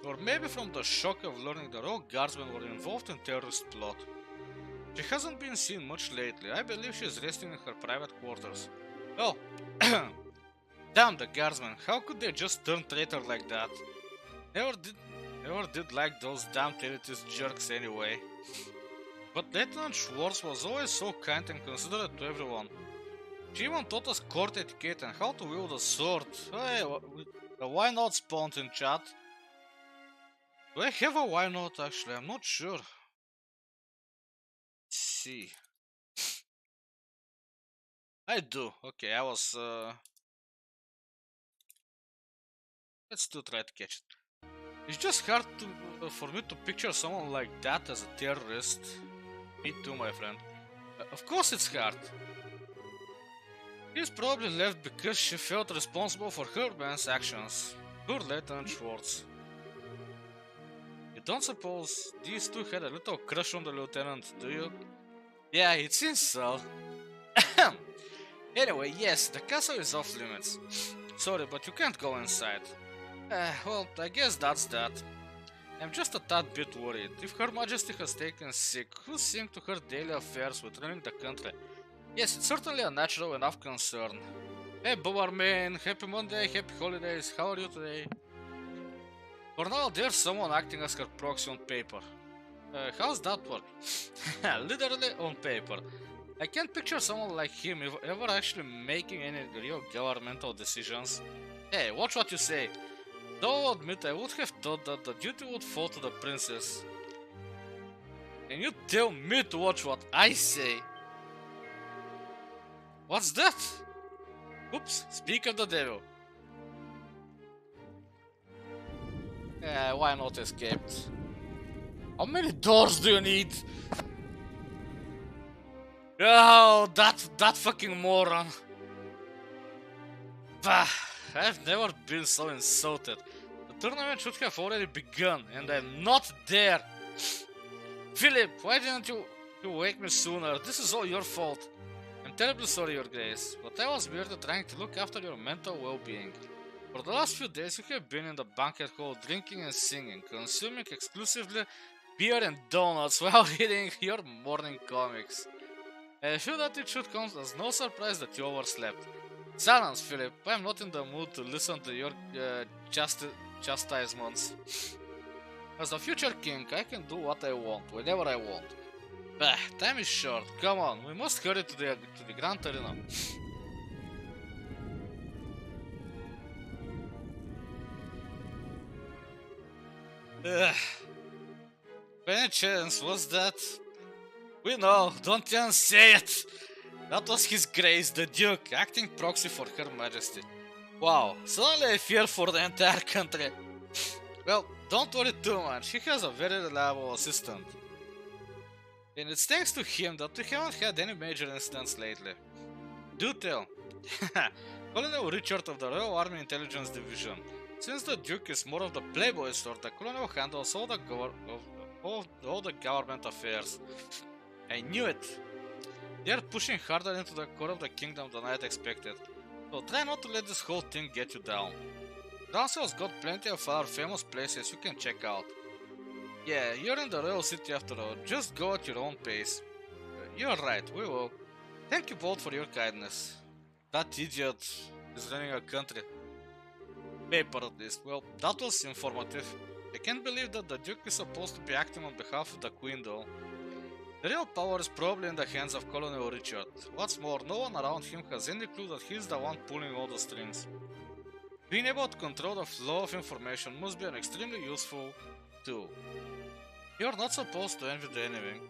Or maybe from the shock of learning the Royal Guardsmen were involved in terrorist plot. She hasn't been seen much lately. I believe she's resting in her private quarters. Oh, damn the Guardsmen, how could they just turn traitor like that? Never did like those damn elitist jerks anyway. But Lieutenant Schwartz was always so kind and considerate to everyone. She even taught us court etiquette and how to wield a sword. Hey, why not spawned in chat? Do I have a why not actually? I'm not sure. Let's see. I do. Okay, I was let's still try to catch it. It's just hard for me to picture someone like that as a terrorist. Me too, my friend. Of course it's hard. She's probably left because she felt responsible for her man's actions. Poor Lieutenant Schwartz. You don't suppose these two had a little crush on the lieutenant, do you? Yeah, it seems so. Anyway, yes, the castle is off limits. Sorry, but you can't go inside. Well, I guess that's that. I'm just a tad bit worried. If Her Majesty has taken sick, who's seeing to her daily affairs with running the country? Yes, it's certainly a natural enough concern. Hey Bomberman, happy Monday, happy holidays, how are you today? For now, there's someone acting as her proxy on paper. How's that work? Literally on paper. I can't picture someone like him ever actually making any real governmental decisions. Hey, watch what you say. Though I'll admit, I would have thought that the duty would fall to the princess. Can you tell me to watch what I say? What's that? Oops, speak of the devil. Why not escaped? How many doors do you need? Oh, that fucking moron. Bah, I've never been so insulted. The tournament should have already begun, and I'm not there. Philip, why didn't you wake me sooner? This is all your fault. I'm terribly sorry, Your Grace, but I was merely trying to look after your mental well-being. For the last few days, you have been in the banquet hall drinking and singing, consuming exclusively beer and donuts while reading your morning comics. I feel that it should come as no surprise that you overslept. Silence, Philip. I'm not in the mood to listen to your chastisements. As the future king, I can do what I want, whenever I want. Bah, time is short. Come on, we must hurry to the Grand Arena. By any chance, was that? We know, don't even say it! That was His Grace, the Duke, acting proxy for Her Majesty. Wow, suddenly I fear for the entire country. Well, don't worry too much, he has a very reliable assistant. And it's thanks to him that we haven't had any major incidents lately. Do tell. Colonel Richard of the Royal Army Intelligence Division. Since the Duke is more of the playboy sort, the Colonel handles all the government affairs. I knew it! They are pushing harder into the core of the kingdom than I had expected, so try not to let this whole thing get you down. Downsel's got plenty of other famous places you can check out. Yeah, you're in the royal city after all, just go at your own pace. You're right, we will. Thank you both for your kindness. That idiot is running a country. Paper at least, well, that was informative. I can't believe that the Duke is supposed to be acting on behalf of the Queen though. The real power is probably in the hands of Colonel Richard. What's more, no one around him has any clue that he's the one pulling all the strings. Being able to control the flow of information must be an extremely useful tool. You're not supposed to envy the enemy.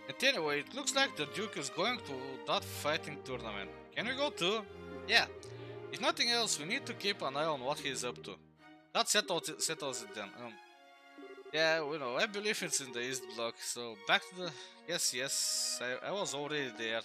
And anyway, it looks like the Duke is going to that fighting tournament. Can we go too? Yeah. If nothing else, we need to keep an eye on what he's up to. That settles it then. Yeah, you know, I believe it's in the East Block, so back to the... Yes, I was already there.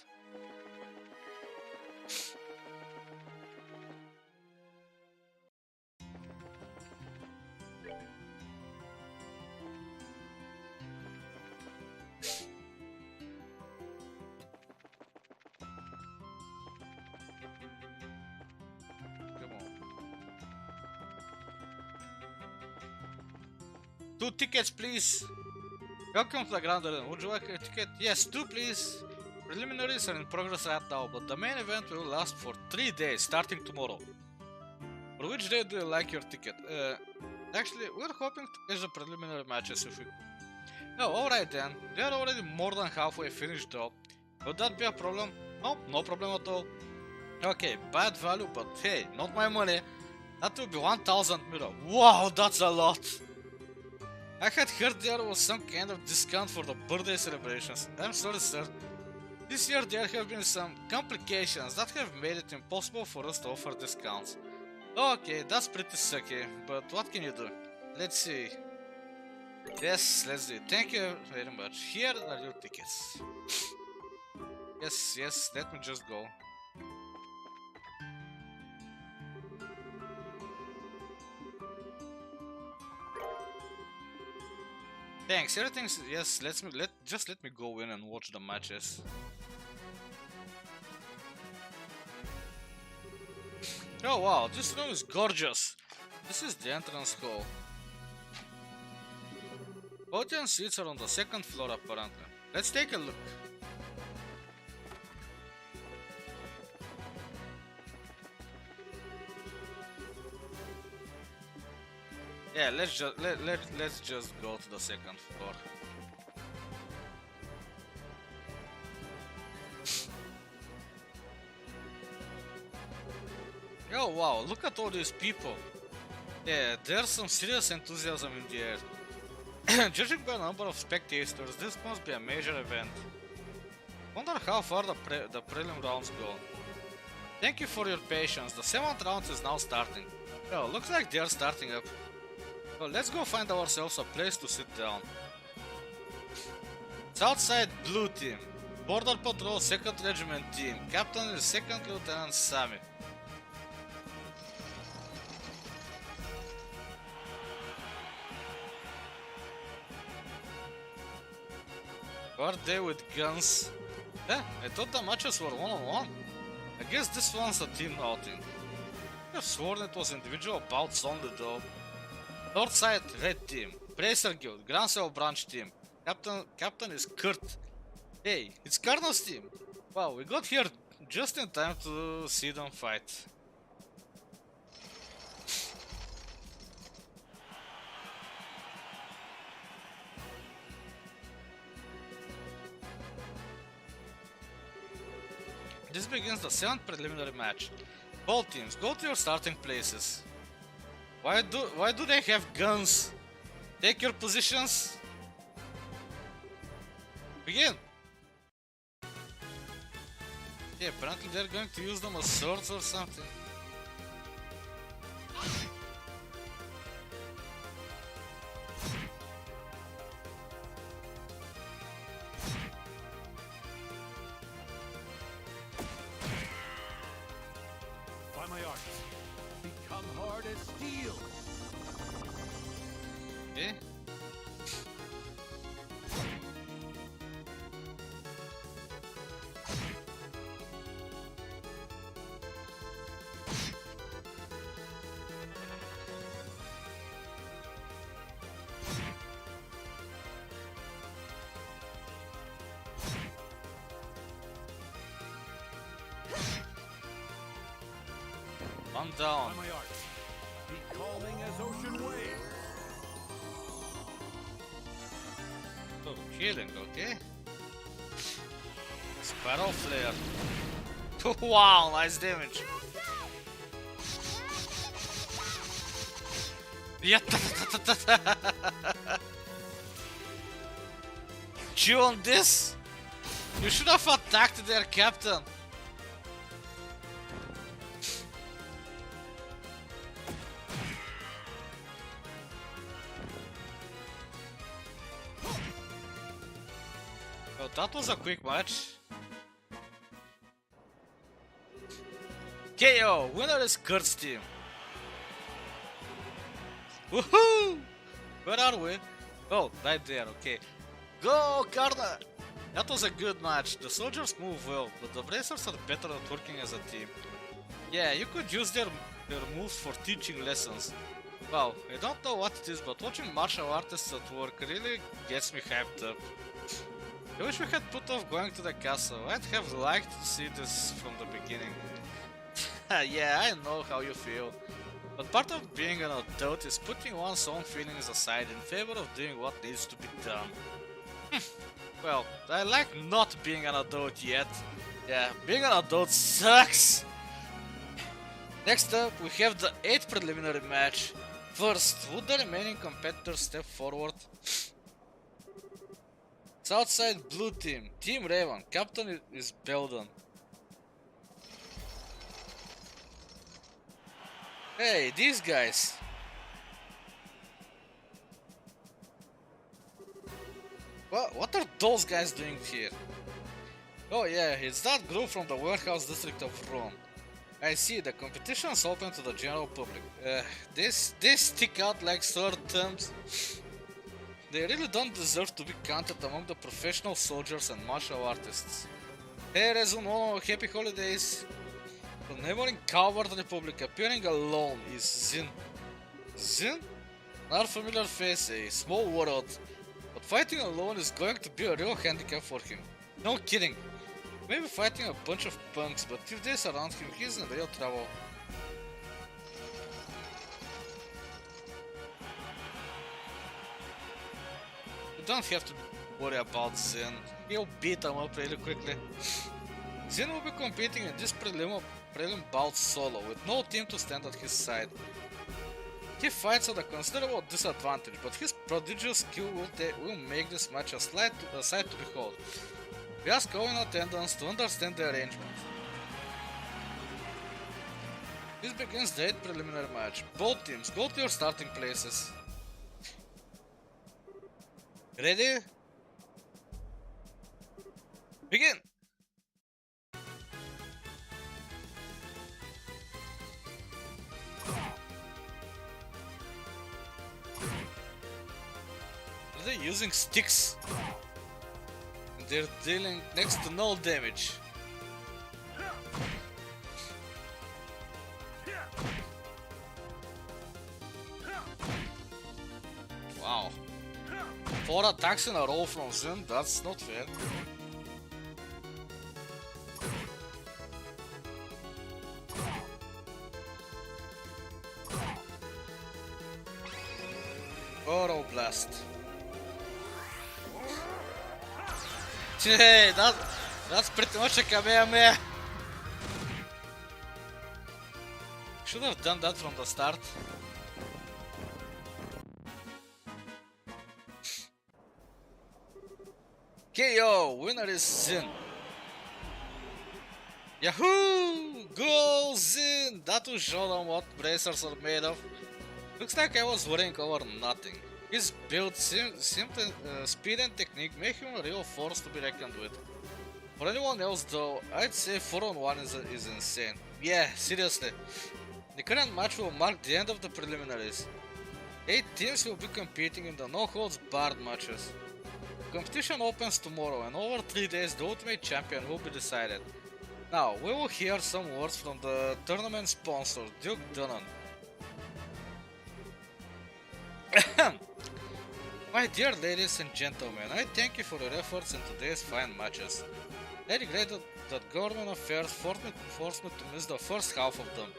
Come on. 2 tickets, please. Welcome to the Grand Arena. Would you like a ticket? Yes, 2 please. Preliminaries are in progress right now, but the main event will last for 3 days, starting tomorrow. For which day do you like your ticket? Actually, we're hoping to catch the preliminary matches if we could. Oh, alright then. They are already more than halfway finished though. Would that be a problem? No, no problem at all. Okay, bad value, but hey, not my money. That will be 1000 mira. Wow, that's a lot! I had heard there was some kind of discount for the birthday celebrations. I'm sorry, sir. This year there have been some complications that have made it impossible for us to offer discounts. Okay, that's pretty sucky, but what can you do? Let's see. Yes, let's do it. Thank you very much. Here are your tickets. Yes, let me just go. Thanks, everything's... Yes, just let me go in and watch the matches. Oh wow, this room is gorgeous. This is the entrance hall. Audience seats are on the second floor apparently. Let's take a look. Yeah, let's just go to the second floor. Oh wow, look at all these people. Yeah, there's some serious enthusiasm in the air. Judging by the number of spectators, this must be a major event. Wonder how far the prelim rounds go. Thank you for your patience, the 7th round is now starting. Oh, looks like they're starting up. Well, let's go find ourselves a place to sit down. Southside Blue Team. Border Patrol 2nd Regiment Team. Captain is 2nd Lieutenant Sammy. Are they with guns? Eh, I thought the matches were one-on-one. I guess this one's a team outing. I've sworn it was individual bouts only though. Northside Red Team, Bracer Guild, Grancel Branch Team. Captain is Kurt. Hey, it's Carno's team. Wow, we got here just in time to see them fight. This begins the 7th preliminary match. Both teams, go to your starting places. Why do they have guns? Take your positions. Begin. Yeah, apparently they're going to use them as swords or something. By my art, become hard as steel. Okay. One down. By my art, be calming as ocean waves. Oh, healing, okay. Sparrow Flare. Wow, nice damage. Yeah. Chew on this. You should have attacked their captain. Oh, that was a quick match. KO! Winner is Kurt's team. Woohoo! Where are we? Oh, right there, okay. Go, Karna! That was a good match. The soldiers move well, but the bracers are better at working as a team. Yeah, you could use their moves for teaching lessons. Wow, I don't know what it is, but watching martial artists at work really gets me hyped up. I wish we had put off going to the castle. I'd have liked to see this from the beginning. Yeah, I know how you feel. But part of being an adult is putting one's own feelings aside in favor of doing what needs to be done. Well, I like not being an adult yet. Yeah, being an adult sucks! Next up, we have the 8th preliminary match. First, would the remaining competitors step forward? Southside Blue Team, Team Raven, Captain is Belden. Hey, these guys. What are those guys doing here? Oh yeah, it's that group from the warehouse district of Rome. I see, the competition's open to the general public. They stick out like sore thumbs. They really don't deserve to be counted among the professional soldiers and martial artists. Hey Rezuno, happy holidays! The neighboring coward republic appearing alone is Zin. Zin? Another familiar face, a small world. But fighting alone is going to be a real handicap for him. No kidding. Maybe fighting a bunch of punks, but if they surround him, he's in real trouble. You don't have to worry about Zin. He'll beat him up really quickly. Zin will be competing in this prelim bout solo, with no team to stand at his side. He fights at a considerable disadvantage, but his prodigious skill will make this match a sight to behold. We ask all in attendance to understand the arrangement. This begins the 8th preliminary match. Both teams, go to your starting places. Ready? Begin! They're using sticks. And they're dealing next to no damage. Wow. 4 attacks in a row from Zin, that's not fair. Oro Blast. Hey, that's pretty much a Kamehameha. Should have done that from the start. KO! Winner is Zin. Yahoo! Go Zin! That will show them what bracers are made of. Looks like I was worrying over nothing. His build, speed and technique make him a real force to be reckoned with. For anyone else though, I'd say 4-on-1 is insane. Yeah, seriously. The current match will mark the end of the preliminaries. 8 teams will be competing in the no-holds-barred matches. The competition opens tomorrow and over 3 days the ultimate champion will be decided. Now, we will hear some words from the tournament sponsor, Duke Dunnan. My dear ladies and gentlemen, I thank you for your efforts in today's fine matches. I regret that government affairs forced me to miss the first half of them.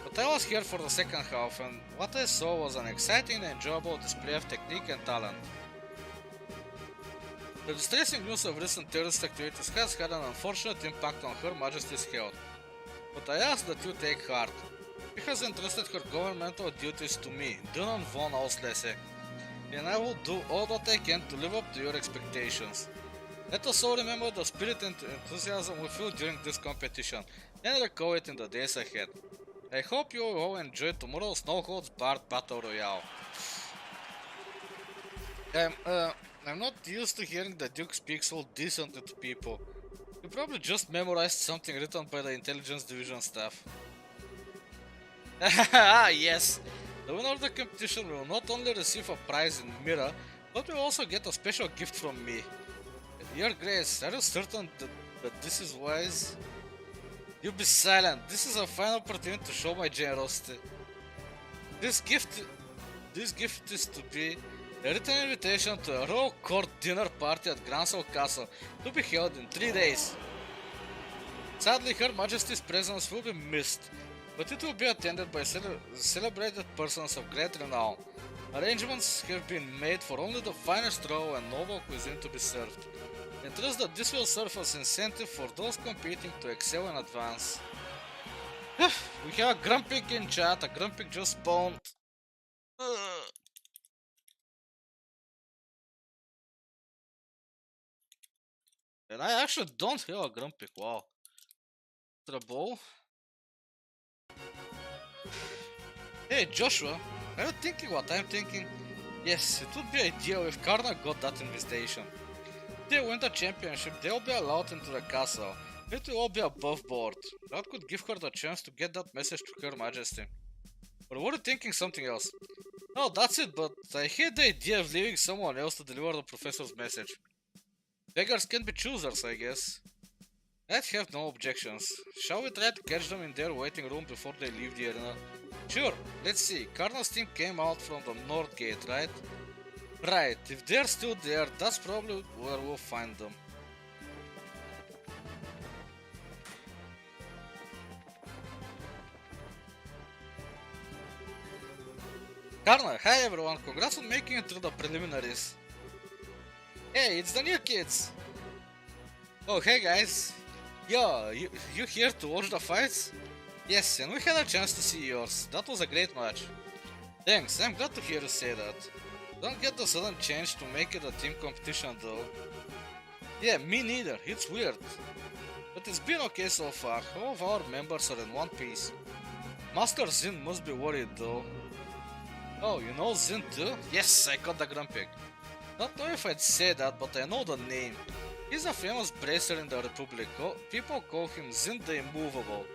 But I was here for the second half, and what I saw was an exciting and enjoyable display of technique and talent. The distressing news of recent terrorist activities has had an unfortunate impact on Her Majesty's health, but I ask that you take heart. She has entrusted her governmental duties to me, Dunnan von Auslese, and I will do all that I can to live up to your expectations. Let us all remember the spirit and enthusiasm we feel during this competition, and recall it in the days ahead. I hope you all enjoy tomorrow's no-holds-barred battle royale. I'm not used to hearing the Duke speak so decently to people. You probably just memorized something written by the intelligence division staff. Ah, yes! The winner of the competition will not only receive a prize in Mira, but will also get a special gift from me. Your Grace, are you certain that this is wise? You be silent. This is a fine opportunity to show my generosity. This gift is to be a written invitation to a royal court dinner party at Gransel Castle to be held in 3 days. Sadly, Her Majesty's presence will be missed, but it will be attended by celebrated persons of great renown. Arrangements have been made for only the finest royal and noble cuisine to be served. I trust that this will serve as incentive for those competing to excel in advance. We have a Grumpig in chat, a Grumpig just spawned. And I actually don't have a Grumpig, wow. Trouble. Hey Joshua, are you thinking what I'm thinking? Yes, it would be ideal if Karna got that invitation. If they win the championship, they'll be allowed into the castle. It will all be above board. That could give her the chance to get that message to Her Majesty. Or were you thinking something else? No, that's it, but I hate the idea of leaving someone else to deliver the professor's message. Beggars can be choosers, I guess. I'd have no objections. Shall we try to catch them in their waiting room before they leave the arena? Sure, let's see. Karna's team came out from the north gate, right? Right, if they're still there, that's probably where we'll find them. Karna, hi everyone, congrats on making it through the preliminaries. Hey, it's the new kids! Oh, hey guys! Yo, you here to watch the fights? Yes, and we had a chance to see yours. That was a great match. Thanks, I'm glad to hear you say that. Don't get the sudden change to make it a team competition though. Yeah, me neither, it's weird. But it's been okay so far, all of our members are in one piece. Master Zin must be worried though. Oh, you know Zin too? Yes, I caught the Grumpig. Don't know if I'd say that, but I know the name. He's a famous bracer in the Republic. People call him Zin the Immovable.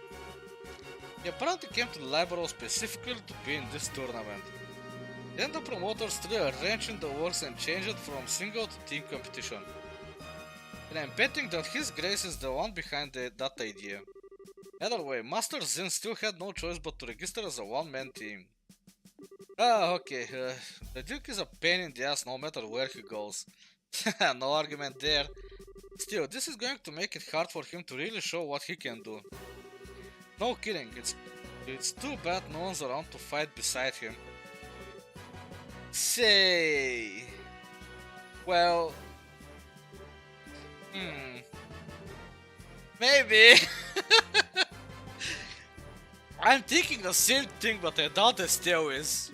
He apparently came to the Libero specifically to be in this tournament. Then the promoters threw a wrench in the works and changed it from single to team competition. And I'm betting that His Grace is the one behind that idea. Either way, Master Zin still had no choice but to register as a one-man team. Ah, okay, the Duke is a pain in the ass no matter where he goes. No argument there. Still, this is going to make it hard for him to really show what he can do. No kidding, it's too bad no one's around to fight beside him. Say... Well... Maybe... I'm thinking the same thing, but I doubt it still is.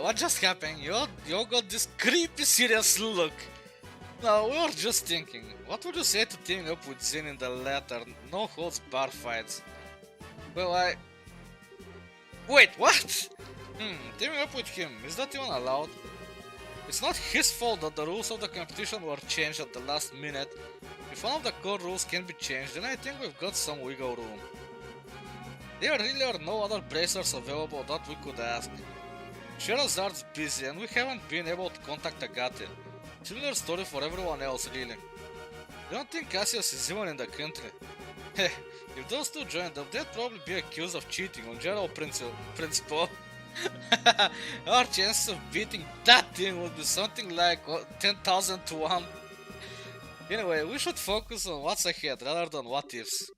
What just happened? You all got this creepy serious look. No, we were just thinking. What would you say to teaming up with Zin in the latter no holds bar fights? Well, Wait, what? Teaming up with him, is that even allowed? It's not his fault that the rules of the competition were changed at the last minute. If one of the core rules can be changed, then I think we've got some wiggle room. There really are no other bracers available that we could ask. Sherazard's busy and we haven't been able to contact Agate. Similar story for everyone else, really. I don't think Cassius is even in the country. Heh, if those two joined up, they'd probably be accused of cheating on general principle. Our chances of beating that team would be something like 10,000 to 1. Anyway, we should focus on what's ahead rather than what ifs.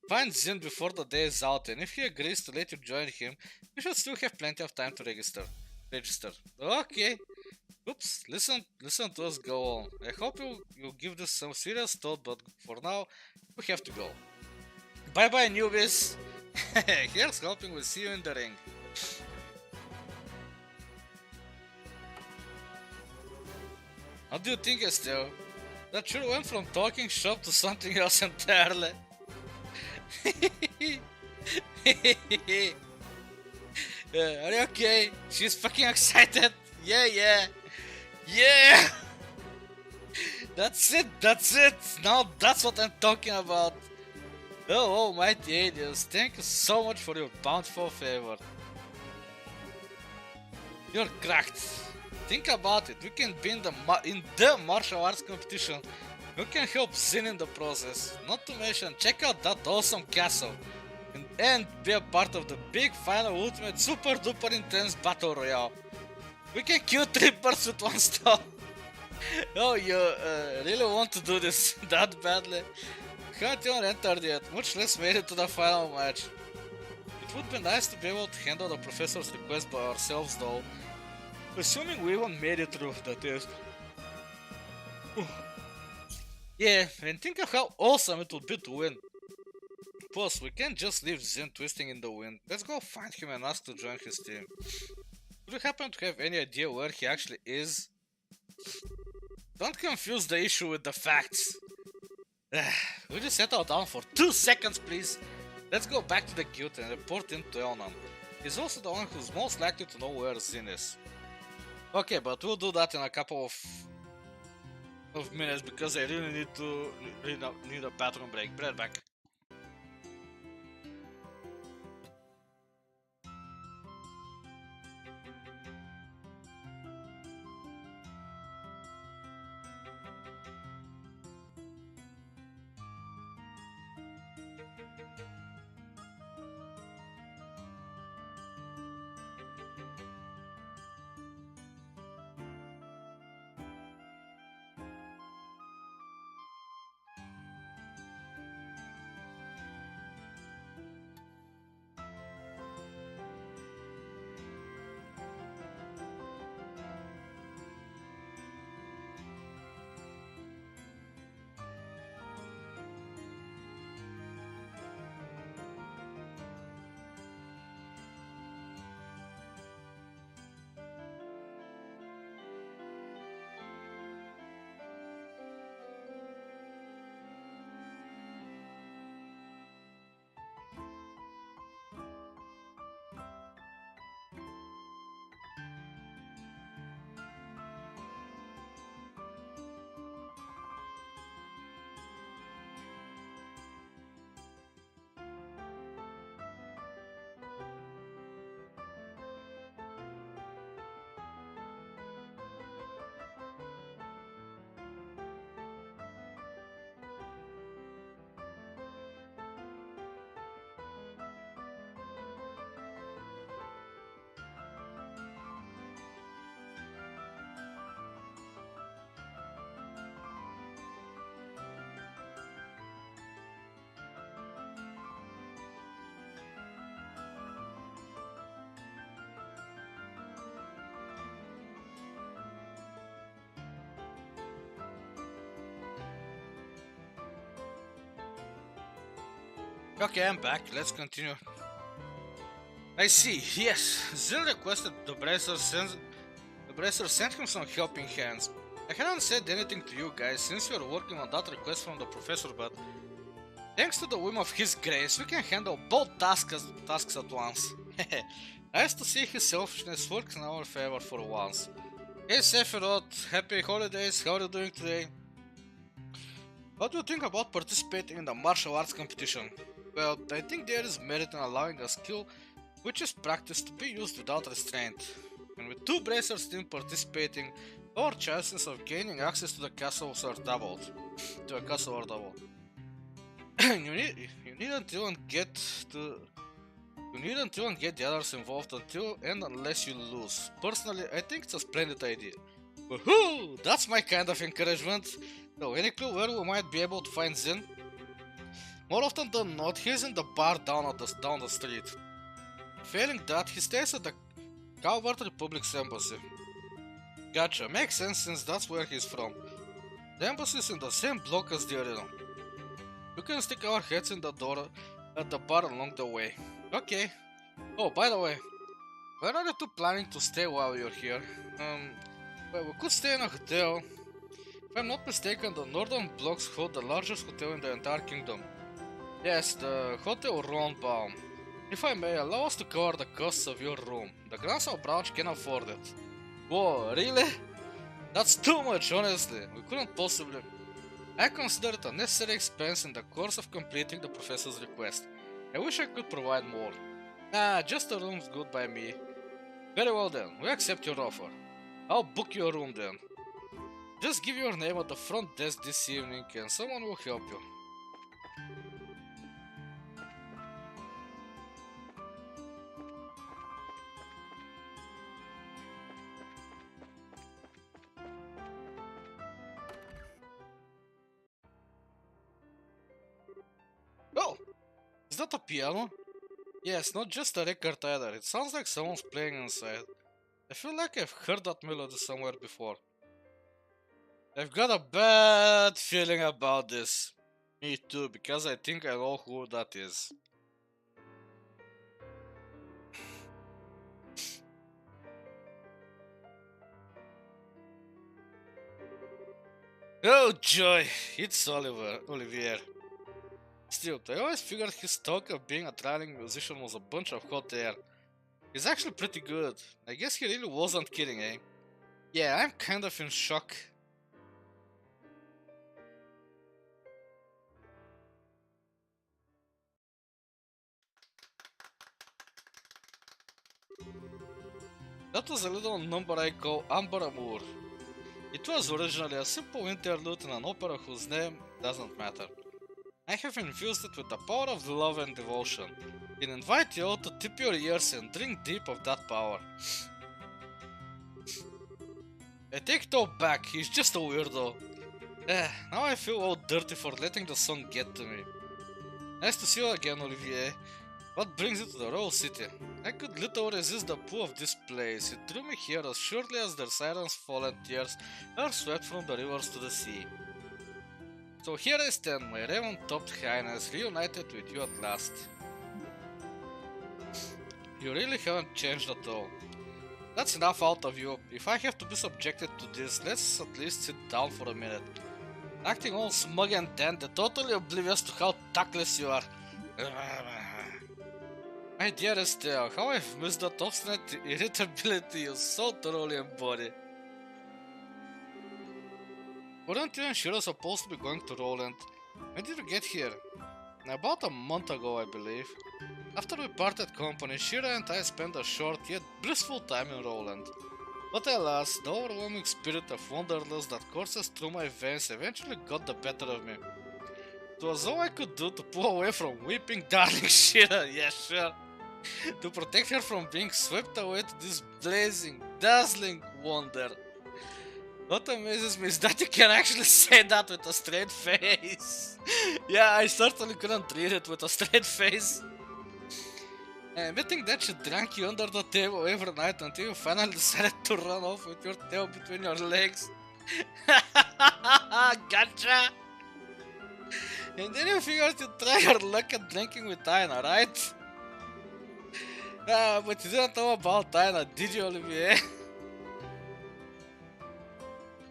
Find Zin before the day is out, and if he agrees to let you join him, you should still have plenty of time to register. Okay. Oops, listen to us go on. I hope you'll give this some serious thought, but for now, we have to go. Bye bye, newbies! Here's hoping we'll see you in the ring. What do you think, Estelle? That sure went from talking shop to something else entirely. Are you okay? She's fucking excited. Yeah. That's it. Now that's what I'm talking about. Oh, almighty aliens, thank you so much for your bountiful favor. You're cracked. Think about it, we can be in the martial arts competition. We can help Zin in the process. Not to mention, check out that awesome castle. And be a part of the big final ultimate super duper intense battle royale. We can kill 3 birds with one stone. Oh, you really want to do this that badly? Haven't even entered yet, much less made it to the final match. It would be nice to be able to handle the professor's request by ourselves though. Assuming we even made it through, that is. Yeah, and think of how awesome it would be to win. Plus, we can't just leave Zin twisting in the wind. Let's go find him and ask to join his team. Do you happen to have any idea where he actually is? Don't confuse the issue with the facts. Will you settle down for 2 seconds, please? Let's go back to the guild and report him to Elnan. He's also the one who's most likely to know where Zin is. Okay, but we'll do that in a couple of minutes because I really need a bathroom break. Be right back. Okay, I'm back. Let's continue. I see. Yes, Zil requested the Bracer sent him some helping hands. I hadn't said anything to you guys since we were working on that request from the professor, but thanks to the whim of his grace, we can handle both tasks at once. Nice to see his selfishness works in our favor for once. Hey Sephiroth, happy holidays, how are you doing today? What do you think about participating in the martial arts competition? Well, I think there is merit in allowing a skill which is practiced to be used without restraint. And with two bracers team participating, our chances of gaining access to the castle are doubled. You needn't even get the others involved until and unless you lose. Personally, I think it's a splendid idea. Woohoo! That's my kind of encouragement. So, any clue where we might be able to find Zin? More often than not, he's in the bar down the street. Failing that, he stays at the Coward Republic's embassy. Gotcha, makes sense since that's where he's from. The embassy is in the same block as the arena. We can stick our heads in the door at the bar along the way. Okay. Oh, by the way, where are you two planning to stay while you're here? Well, we could stay in a hotel. If I'm not mistaken, the northern blocks hold the largest hotel in the entire kingdom. Yes, the Hotel Ronbaum. If I may, allow us to cover the costs of your room. The Gransal branch can afford it. Whoa, really? That's too much, honestly. We couldn't possibly... I consider it a necessary expense in the course of completing the professor's request. I wish I could provide more. Nah, just a room's good by me. Very well then, we accept your offer. I'll book your room then. Just give your name at the front desk this evening and someone will help you. Oh! Is that a piano? Yes, not just a record either. It sounds like someone's playing inside. I feel like I've heard that melody somewhere before. I've got a bad feeling about this. Me too, because I think I know who that is. Oh joy, it's Olivier. Still, I always figured his talk of being a traveling musician was a bunch of hot air. He's actually pretty good. I guess he really wasn't kidding, eh? Yeah, I'm kind of in shock. That was a little number I call Amber Amour. It was originally a simple interlude in an opera whose name doesn't matter. I have infused it with the power of love and devotion, and invite you all to tip your ears and drink deep of that power. I take it all back, he's just a weirdo. Now I feel all dirty for letting the song get to me. Nice to see you again, Olivier. What brings you to the Royal City? I could little resist the pull of this place. It drew me here as surely as their sirens fall and tears are swept from the rivers to the sea. So here I stand, my raven-topped highness, reunited with you at last. You really haven't changed at all. That's enough out of you. If I have to be subjected to this, let's at least sit down for a minute. Acting all smug and tender, totally oblivious to how tactless you are. My dear Estelle, how I've missed that obstinate irritability you so thoroughly embody. Weren't you and Shira supposed to be going to Roland? When did you get here? About a month ago, I believe. After we parted company, Shira and I spent a short yet blissful time in Roland. But alas, the overwhelming spirit of wanderlust that courses through my veins eventually got the better of me. It was all I could do to pull away from weeping darling Shira, yeah sure. To protect her from being swept away to this blazing, dazzling wonder. What amazes me is that you can actually say that with a straight face. Yeah, I certainly couldn't read it with a straight face. Admitting that she drank you under the table every night until you finally decided to run off with your tail between your legs. Gotcha! And then you figured you'd try your luck at drinking with Aina, right? But you didn't know about Aina, did you, Olivier?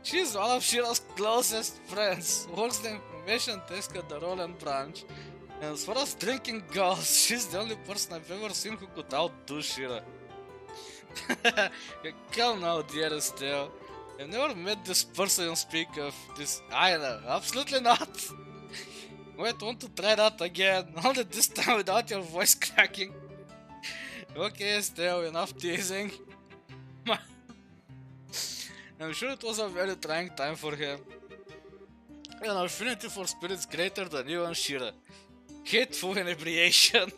She's one of Shira's closest friends, works the information desk at the Roland branch. And as far as drinking goes, she's the only person I've ever seen who could outdo Shira. Come now, dear Estelle. I've never met this person you speak of, this Aina. Absolutely not. Wait, want to try that again? Only this time without your voice cracking. Okay, Estelle, enough teasing. I'm sure it was a very trying time for him. An affinity for spirits greater than you and Shira. Hateful inebriation.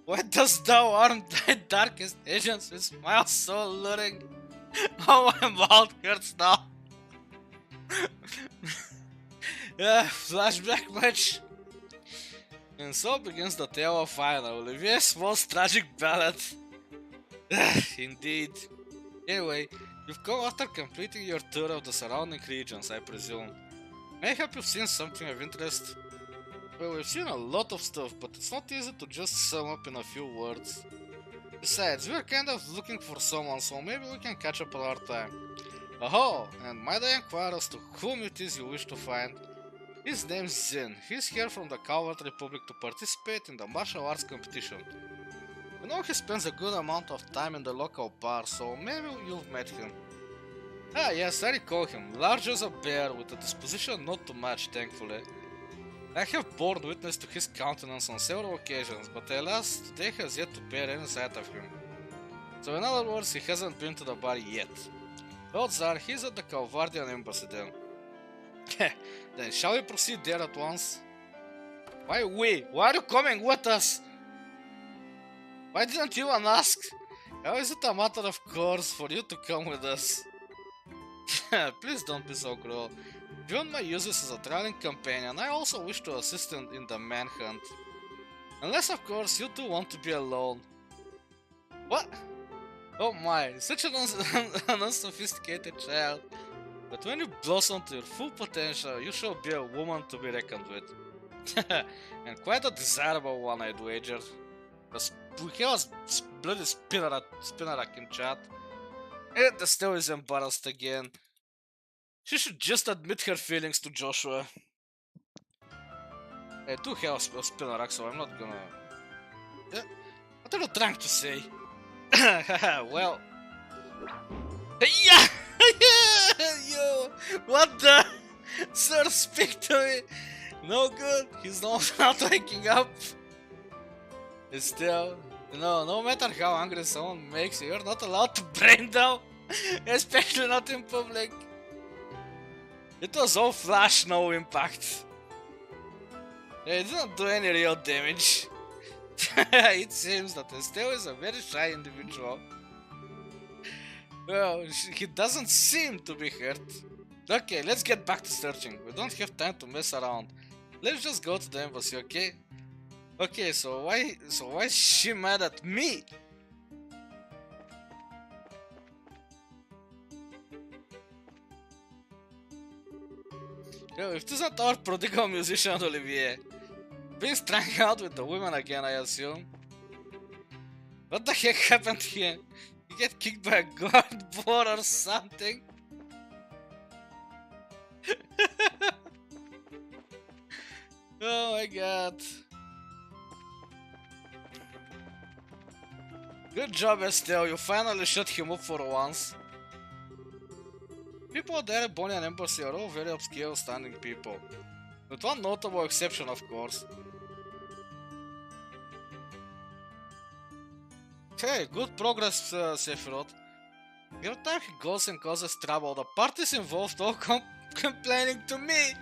Why dost thou arm thy darkest agents with smiles so alluring? Oh, my mouth hurts now. Flashback match. And so begins the tale of Aina, Olivier's most tragic ballad. Indeed. Anyway, you've come after completing your tour of the surrounding regions, I presume. May I help you seen something of interest? Well, we've seen a lot of stuff, but it's not easy to just sum up in a few words. Besides, we're kind of looking for someone, so maybe we can catch up another time. Oh, and might I inquire as to whom it is you wish to find? His name's Zin. He's here from the Coward Republic to participate in the martial arts competition. I know he spends a good amount of time in the local bar, so maybe you've met him. Ah yes, I recall him. Large as a bear, with a disposition not to match, thankfully. I have borne witness to his countenance on several occasions, but alas, today has yet to bear any sight of him. So in other words, he hasn't been to the bar yet. Odds are he's at the Calvardian embassy then. Then shall we proceed there at once? Why we? Why are you coming with us? Why didn't you even ask? How is it a matter of course for you to come with us? Please don't be so cruel. Beyond my uses as a traveling companion, I also wish to assist in the manhunt. Unless of course you two want to be alone. What? Oh my, such an unsophisticated child. But when you blossom to your full potential, you shall be a woman to be reckoned with. And quite a desirable one, I'd wager. We have a bloody Spinarak in chat. And the still is embarrassed again. She should just admit her feelings to Joshua. I do have a Spinarak, so I'm not gonna... What are you trying to say? Well... Yeah! Yo! What the? Sir, speak to me! No good, he's not waking up. Still, no matter how angry someone makes you, you're not allowed to brain down, especially not in public. It was all flash, no impact. It didn't do any real damage. It seems that Estelle is a very shy individual. Well, he doesn't seem to be hurt. Okay, let's get back to searching. We don't have time to mess around. Let's just go to the embassy, okay? Okay, so why is she mad at me? Yo, if this isn't our prodigal musician Olivier. Been trying out with the women again, I assume. What the heck happened here? You get kicked by a guard board or something? Oh my god. Good job, Estelle. You finally shut him up for once. People at the Erebonian Embassy are all very obscure standing people. With one notable exception, of course. Hey, good progress, Sephiroth. Every time he goes and causes trouble, the parties involved all come complaining to me.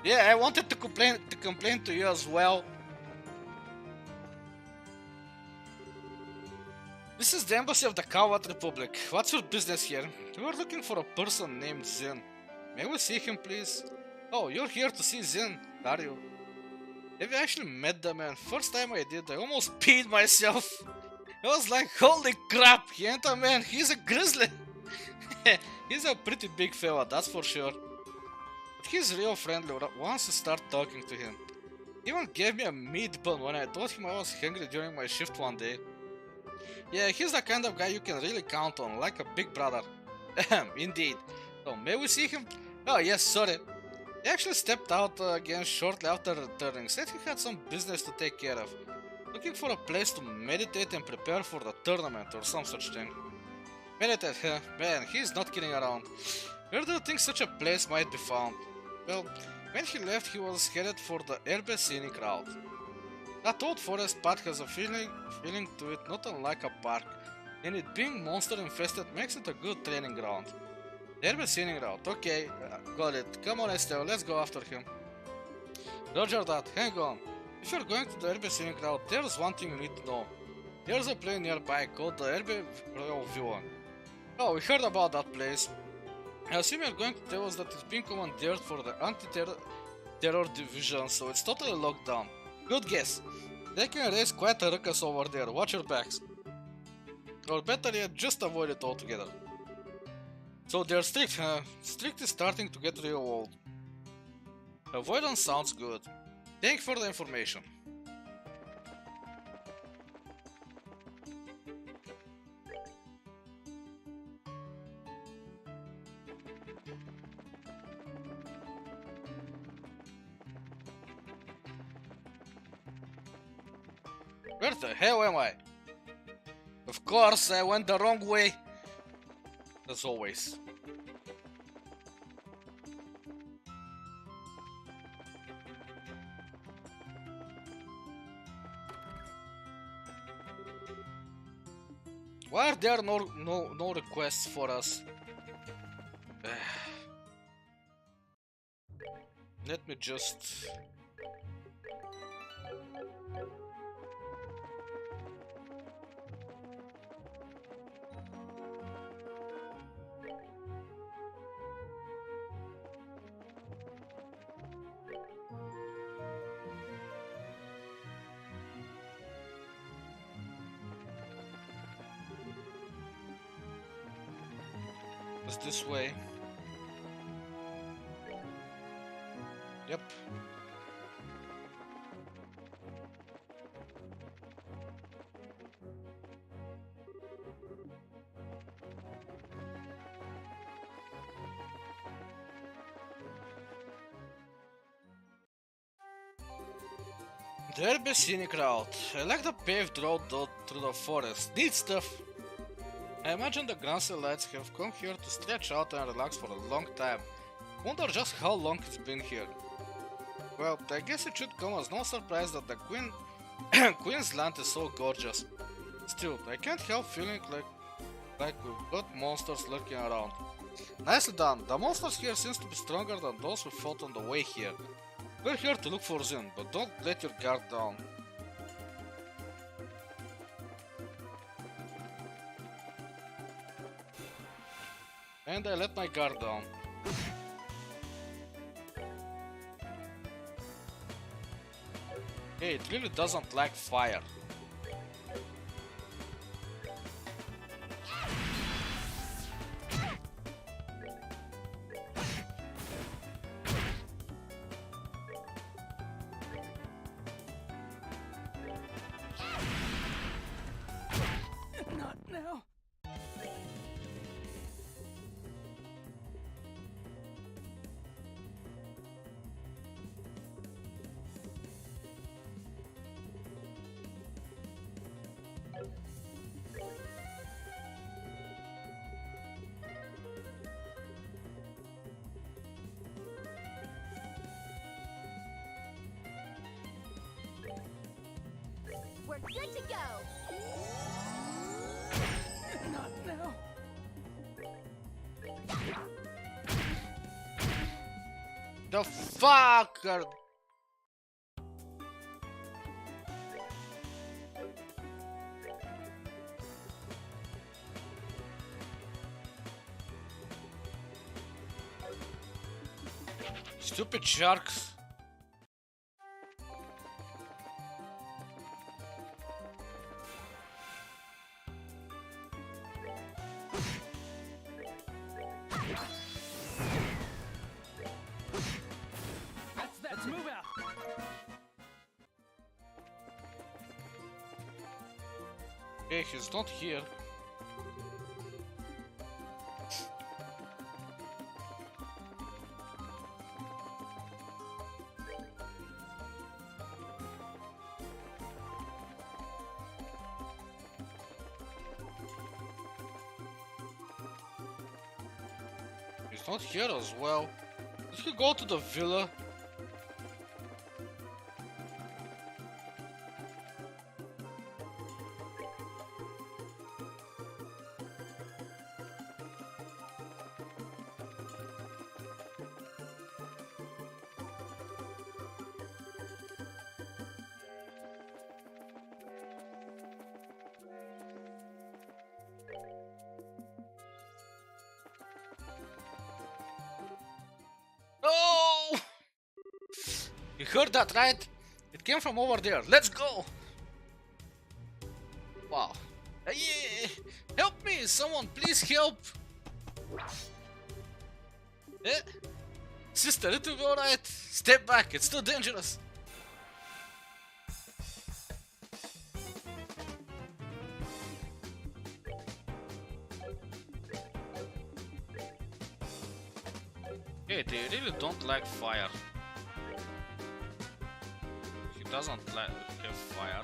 Yeah, I wanted to complain to you as well. This is the embassy of the Coward Republic. What's your business here? We are looking for a person named Zen. May we see him, please? Oh, you're here to see Zen, are you? Have you actually met the man? First time I did, I almost peed myself. I was like, holy crap, he ain't a man, he's a grizzly. He's a pretty big fella, that's for sure. But he's real friendly once you start talking to him. He even gave me a meat bun when I told him I was hungry during my shift one day. Yeah, he's the kind of guy you can really count on, like a big brother. Indeed. So, may we see him? Oh, yes, sorry. He actually stepped out again shortly after returning, said he had some business to take care of. Looking for a place to meditate and prepare for the tournament or some such thing. Meditate, huh? Man, he's not kidding around. Where do you think such a place might be found? Well, when he left, he was headed for the Herbe Scenic route. That old forest path has a feeling to it not unlike a park, and it being monster infested makes it a good training ground. Herbe Scenic route, okay, got it. Come on Estelle, let's go after him. Roger that, hang on. If you're going to the Herbe Scenic route, there's one thing you need to know. There's a place nearby called the Herbe Royal Villa. Oh, we heard about that place. I assume you're going to tell us that it's being commandeered for the anti-terror division, so it's totally locked down. Good guess. They can raise quite a ruckus over there, watch your backs. Or better yet, just avoid it altogether. So they're strict, huh? Strict is starting to get real old. Avoidance sounds good. Thank you for the information. Where the hell am I? Of course, I went the wrong way. As always. Why are there no requests for us? Let me just... It's this way. Yep. The Herbe Scenic route. I like the paved road through the forest. Neat stuff. I imagine the Grancelites have come here to stretch out and relax for a long time. Wonder just how long it's been here. Well, I guess it should come as no surprise that the Queen Queensland is so gorgeous. Still, I can't help feeling like we've got monsters lurking around. Nicely done. The monsters here seems to be stronger than those we fought on the way here. We're here to look for Zin, but don't let your guard down. And I let my guard down. Hey, it really doesn't like fire. Not now. We're good to go. Not now. The fucker! Stupid sharks. Let's move out. Okay, he's not here. He's not here as well. Did he go to the villa? No! You heard that, right? It came from over there. Let's go! Wow. Yeah. Help me! Someone, please help! Eh? Sister, it will be alright. Step back, it's too dangerous. Okay, they really don't like fire. He doesn't like have fire.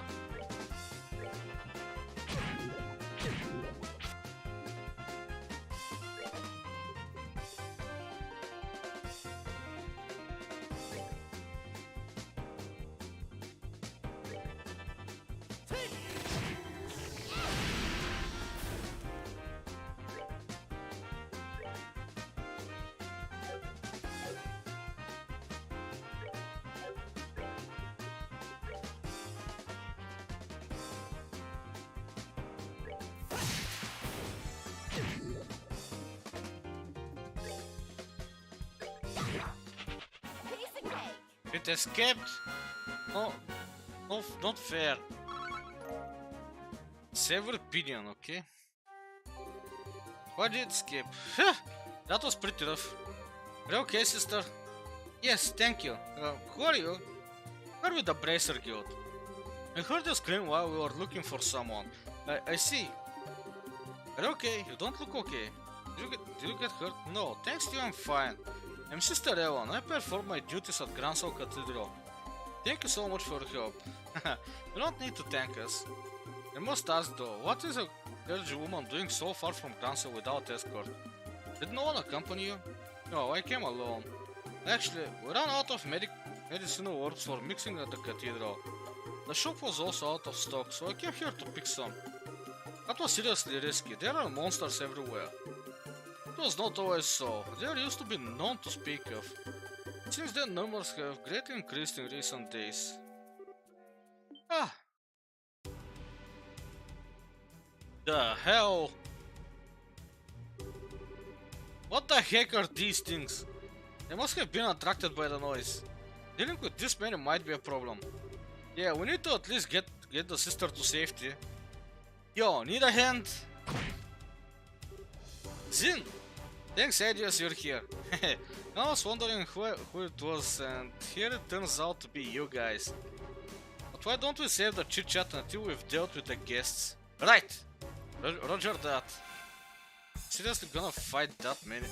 Piece of cake. It escaped. No, no, not fair. Save your opinion, okay? Why did it escape? That was pretty rough. Are you okay, sister? Yes, thank you. Who are you? We're with the Bracer Guild. I heard you scream while we were looking for someone. I see. Are you okay? You don't look okay. Did you get hurt? No, thanks to you I'm fine. I'm Sister Ellen. I perform my duties at Gransel Cathedral. Thank you so much for your help. You don't need to thank us. I must ask though, what is a clergy woman doing so far from Gransel without escort? Did no one accompany you? No, I came alone. Actually, we ran out of medicinal herbs for mixing at the cathedral. The shop was also out of stock, so I came here to pick some. That was seriously risky, there are monsters everywhere. It was not always so, there used to be none to speak of. Since then numbers have greatly increased in recent days. Ah. The hell? What the heck are these things? They must have been attracted by the noise. Dealing with this many might be a problem. Yeah, we need to at least get the sister to safety. Yo, need a hand? Zin! Thanks, Adios, you're here. I was wondering who it was, and here it turns out to be you guys. But why don't we save the chit chat until we've dealt with the guests? Right! Roger that. Seriously gonna fight that many?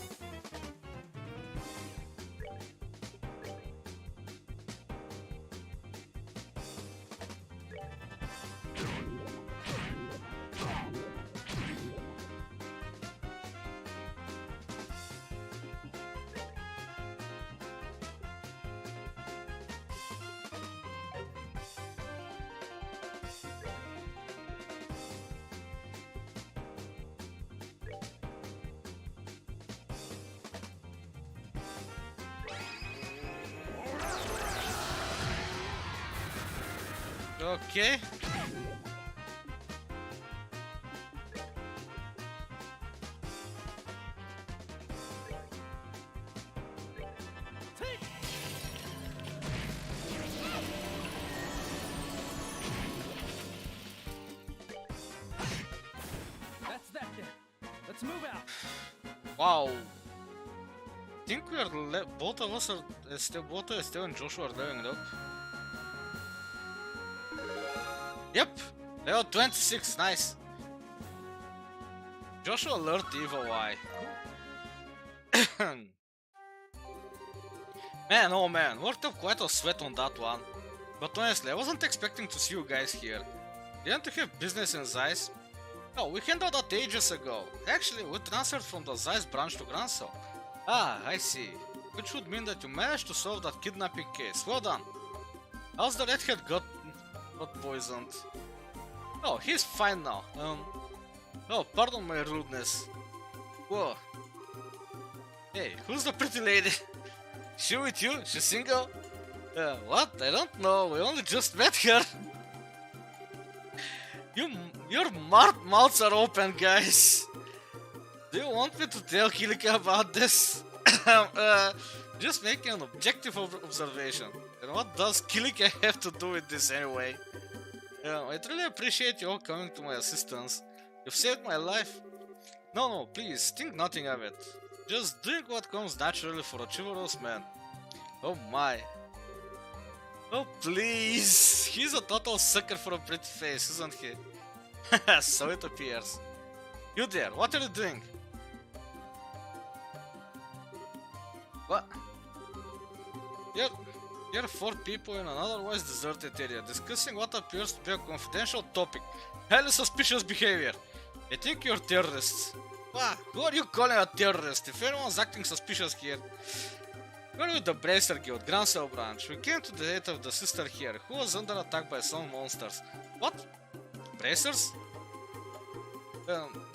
Okay. That's that then. Let's move out. Wow. I think we are both of us are still and Joshua are leveling up. Yep, level 26, nice. Joshua learned Evil Eye. Man, oh man, worked up quite a sweat on that one. But honestly, I wasn't expecting to see you guys here. Didn't you have business in Zeiss? No, we handled that ages ago. Actually, we transferred from the Zeiss branch to Grancel. Ah, I see. Which would mean that you managed to solve that kidnapping case. Well done. How's the redhead got poisoned? Oh, he's fine now. Oh, pardon my rudeness. Whoa. Hey, who's the pretty lady? She with you? She single? What? I don't know. We only just met her. Your mouths are open, guys. Do you want me to tell Kilika about this? Just making an objective observation. And what does Kilika have to do with this anyway? I'd really appreciate you all coming to my assistance. You've saved my life. No, please, think nothing of it. Just doing what comes naturally for a chivalrous man. Oh my. Oh please. He's a total sucker for a pretty face, isn't he? So it appears. You there, what are you doing? What? You're 4 people in an otherwise deserted area discussing what appears to be a confidential topic. Highly suspicious behavior. I think you're terrorists. What? Who are you calling a terrorist? If anyone's acting suspicious here. We're with the Bracer Guild, Grancel branch. We came to the aid of the sister here, who was under attack by some monsters. What? Bracers?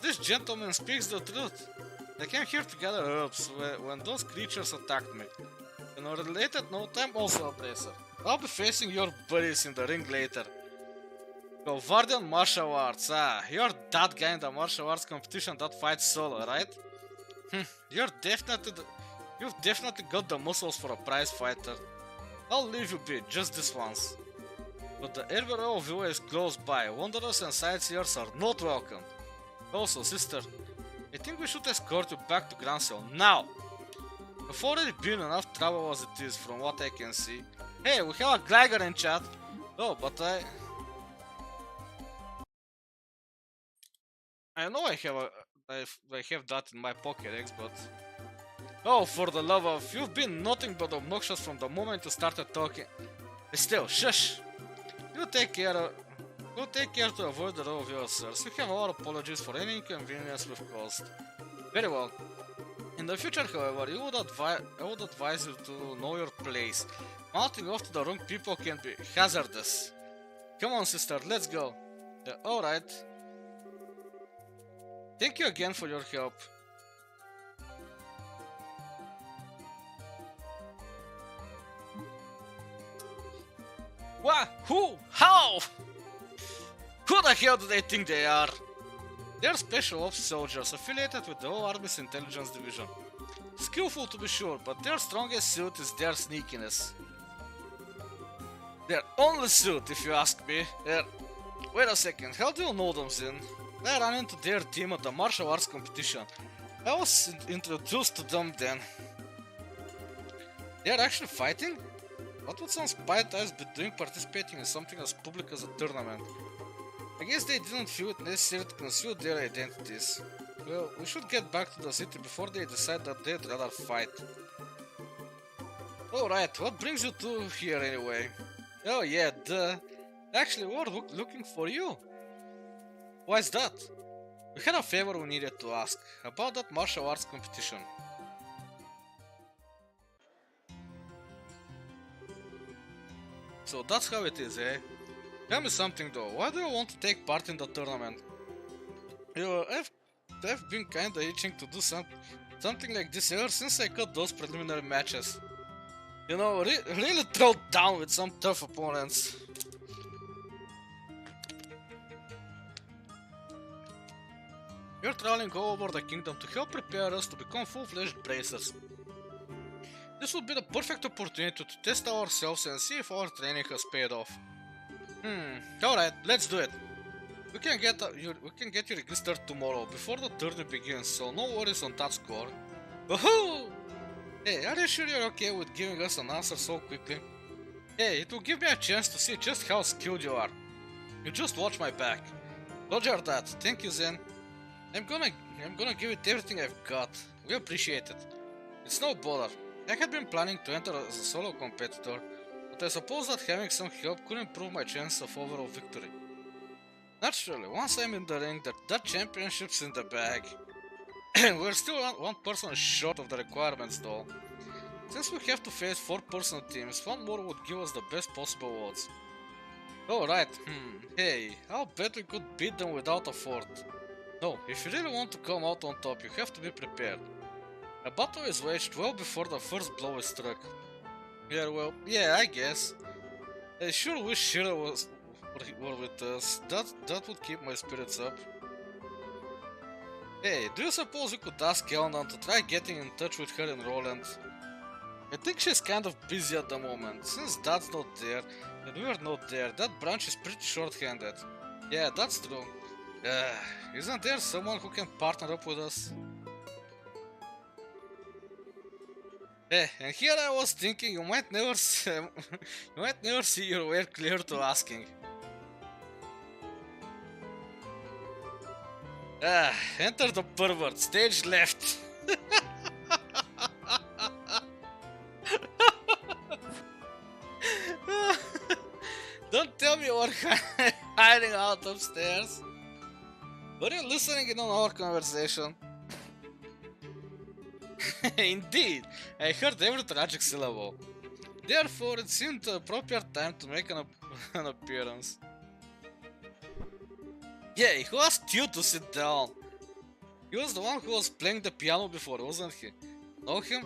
This gentleman speaks the truth. They came here to gather herbs when those creatures attacked me. In a related note, I'm also a bracer. I'll be facing your buddies in the ring later. Guardian Martial Arts. Ah, you're that guy in the martial arts competition that fights solo, right? You've definitely got the muscles for a prize fighter. I'll leave you be, just this once. But the Herberel Villa is close by. Wanderers and sightseers are not welcome. Also, sister, I think we should escort you back to Grancel now. You've already been enough trouble as it is, from what I can see. Hey, we have a Gligar in chat. Oh, but I know I have that in my Pokédex, but... Oh, for the love of... You've been nothing but obnoxious from the moment you started talking. Still, shush! You take care to avoid the row of yourselves. You have our apologies for any inconvenience we've caused. Very well. In the future, however, I would advise you to know your place. Mounting off to the wrong people can be hazardous. Come on, sister, let's go. Alright. Thank you again for your help. What? Who? How? Who the hell do they think they are? They're special ops soldiers affiliated with the whole Army's intelligence division. Skillful to be sure, but their strongest suit is their sneakiness. Their only suit, if you ask me. Wait a second, how do you know them, Zin? I ran into their team at the martial arts competition. I was introduced to them then. They are actually fighting? What would some spy types be doing participating in something as public as a tournament? I guess they didn't feel it necessary to conceal their identities. Well, we should get back to the city before they decide that they'd rather fight. Alright, what brings you two here anyway? Oh yeah, duh. Actually, we were looking for you. Why is that? We had a favor we needed to ask, about that martial arts competition. So that's how it is, eh? Tell me something though, why do you want to take part in the tournament? I've been kinda itching to do something like this ever since I got those preliminary matches. You know, really throw down with some tough opponents. We're traveling all over the kingdom to help prepare us to become full-fledged bracers. This would be the perfect opportunity to test ourselves and see if our training has paid off. Alright, let's do it. We can get you registered tomorrow before the tournament begins, so no worries on that score. Woohoo! Hey, are you sure you're okay with giving us an answer so quickly? Hey, it will give me a chance to see just how skilled you are. You just watch my back. Roger that, thank you Zen. I'm gonna give it everything I've got. We appreciate it. It's no bother. I had been planning to enter as a solo competitor, but I suppose that having some help could improve my chance of overall victory. Naturally, once I'm in the ring, that championship's in the bag. We're still one person short of the requirements though. Since we have to face 4-person teams, one more would give us the best possible odds. Alright, hey, I'll bet we could beat them without a fort. No, if you really want to come out on top, you have to be prepared. A battle is waged well before the first blow is struck. Yeah, well, yeah, I guess. I sure wish Shira were with us. That would keep my spirits up. Hey, do you suppose we could ask Elnan to try getting in touch with her and Roland? I think she's kind of busy at the moment. Since Dad's not there, and we're not there, that branch is pretty short-handed. Yeah, that's true. Isn't there someone who can partner up with us? And here I was thinking you might never see your way clear to asking. Enter the pervert, stage left. Don't tell me you were hiding out upstairs. Were you listening in on our conversation? Indeed, I heard every tragic syllable. Therefore, it seemed the appropriate time to make an appearance. Yeah, who asked you to sit down? He was the one who was playing the piano before, wasn't he? Know him?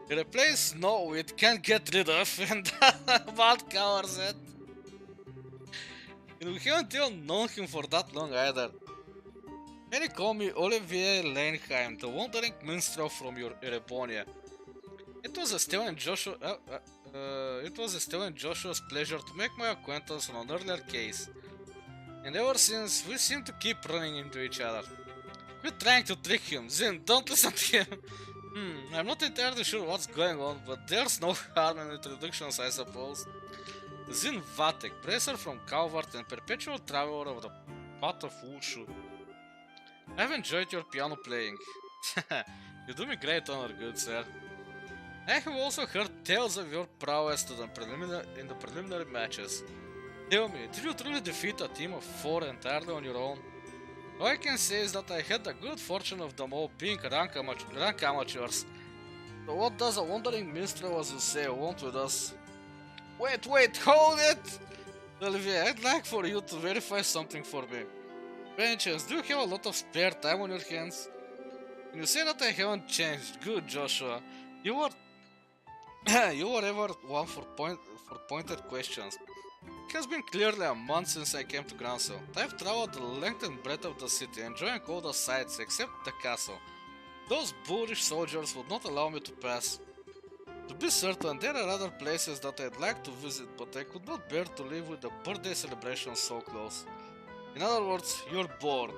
He replaced Snow it can't get rid of, and what covers it? And we haven't even known him for that long either. Many call me Olivier Leinheim, the wandering minstrel from Erebonia. It was Estelle and Joshua's pleasure to make my acquaintance on an earlier case. And ever since, we seem to keep running into each other. Quit trying to trick him, Zin, don't listen to him. I'm not entirely sure what's going on, but there's no harm in introductions, I suppose. Zin Vatek, bracer from Calvert and perpetual traveler of the path of Wushu. I've enjoyed your piano playing. You do me great honor, good sir. I have also heard tales of your prowess in the preliminary matches. Tell me, did you truly defeat a team of 4 entirely on your own? All I can say is that I had the good fortune of them all being rank amateurs. So what does a wandering minstrel, as you say, want with us? Wait, hold it! Olivier, I'd like for you to verify something for me. By any chance, do you have a lot of spare time on your hands? You say that I haven't changed. Good, Joshua. You were you were ever one for pointed questions. It has been clearly a month since I came to Gransel. I've traveled the length and breadth of the city, enjoying all the sights except the castle. Those boorish soldiers would not allow me to pass. To be certain, there are other places that I'd like to visit, but I could not bear to live with the birthday celebration so close. In other words, you're bored.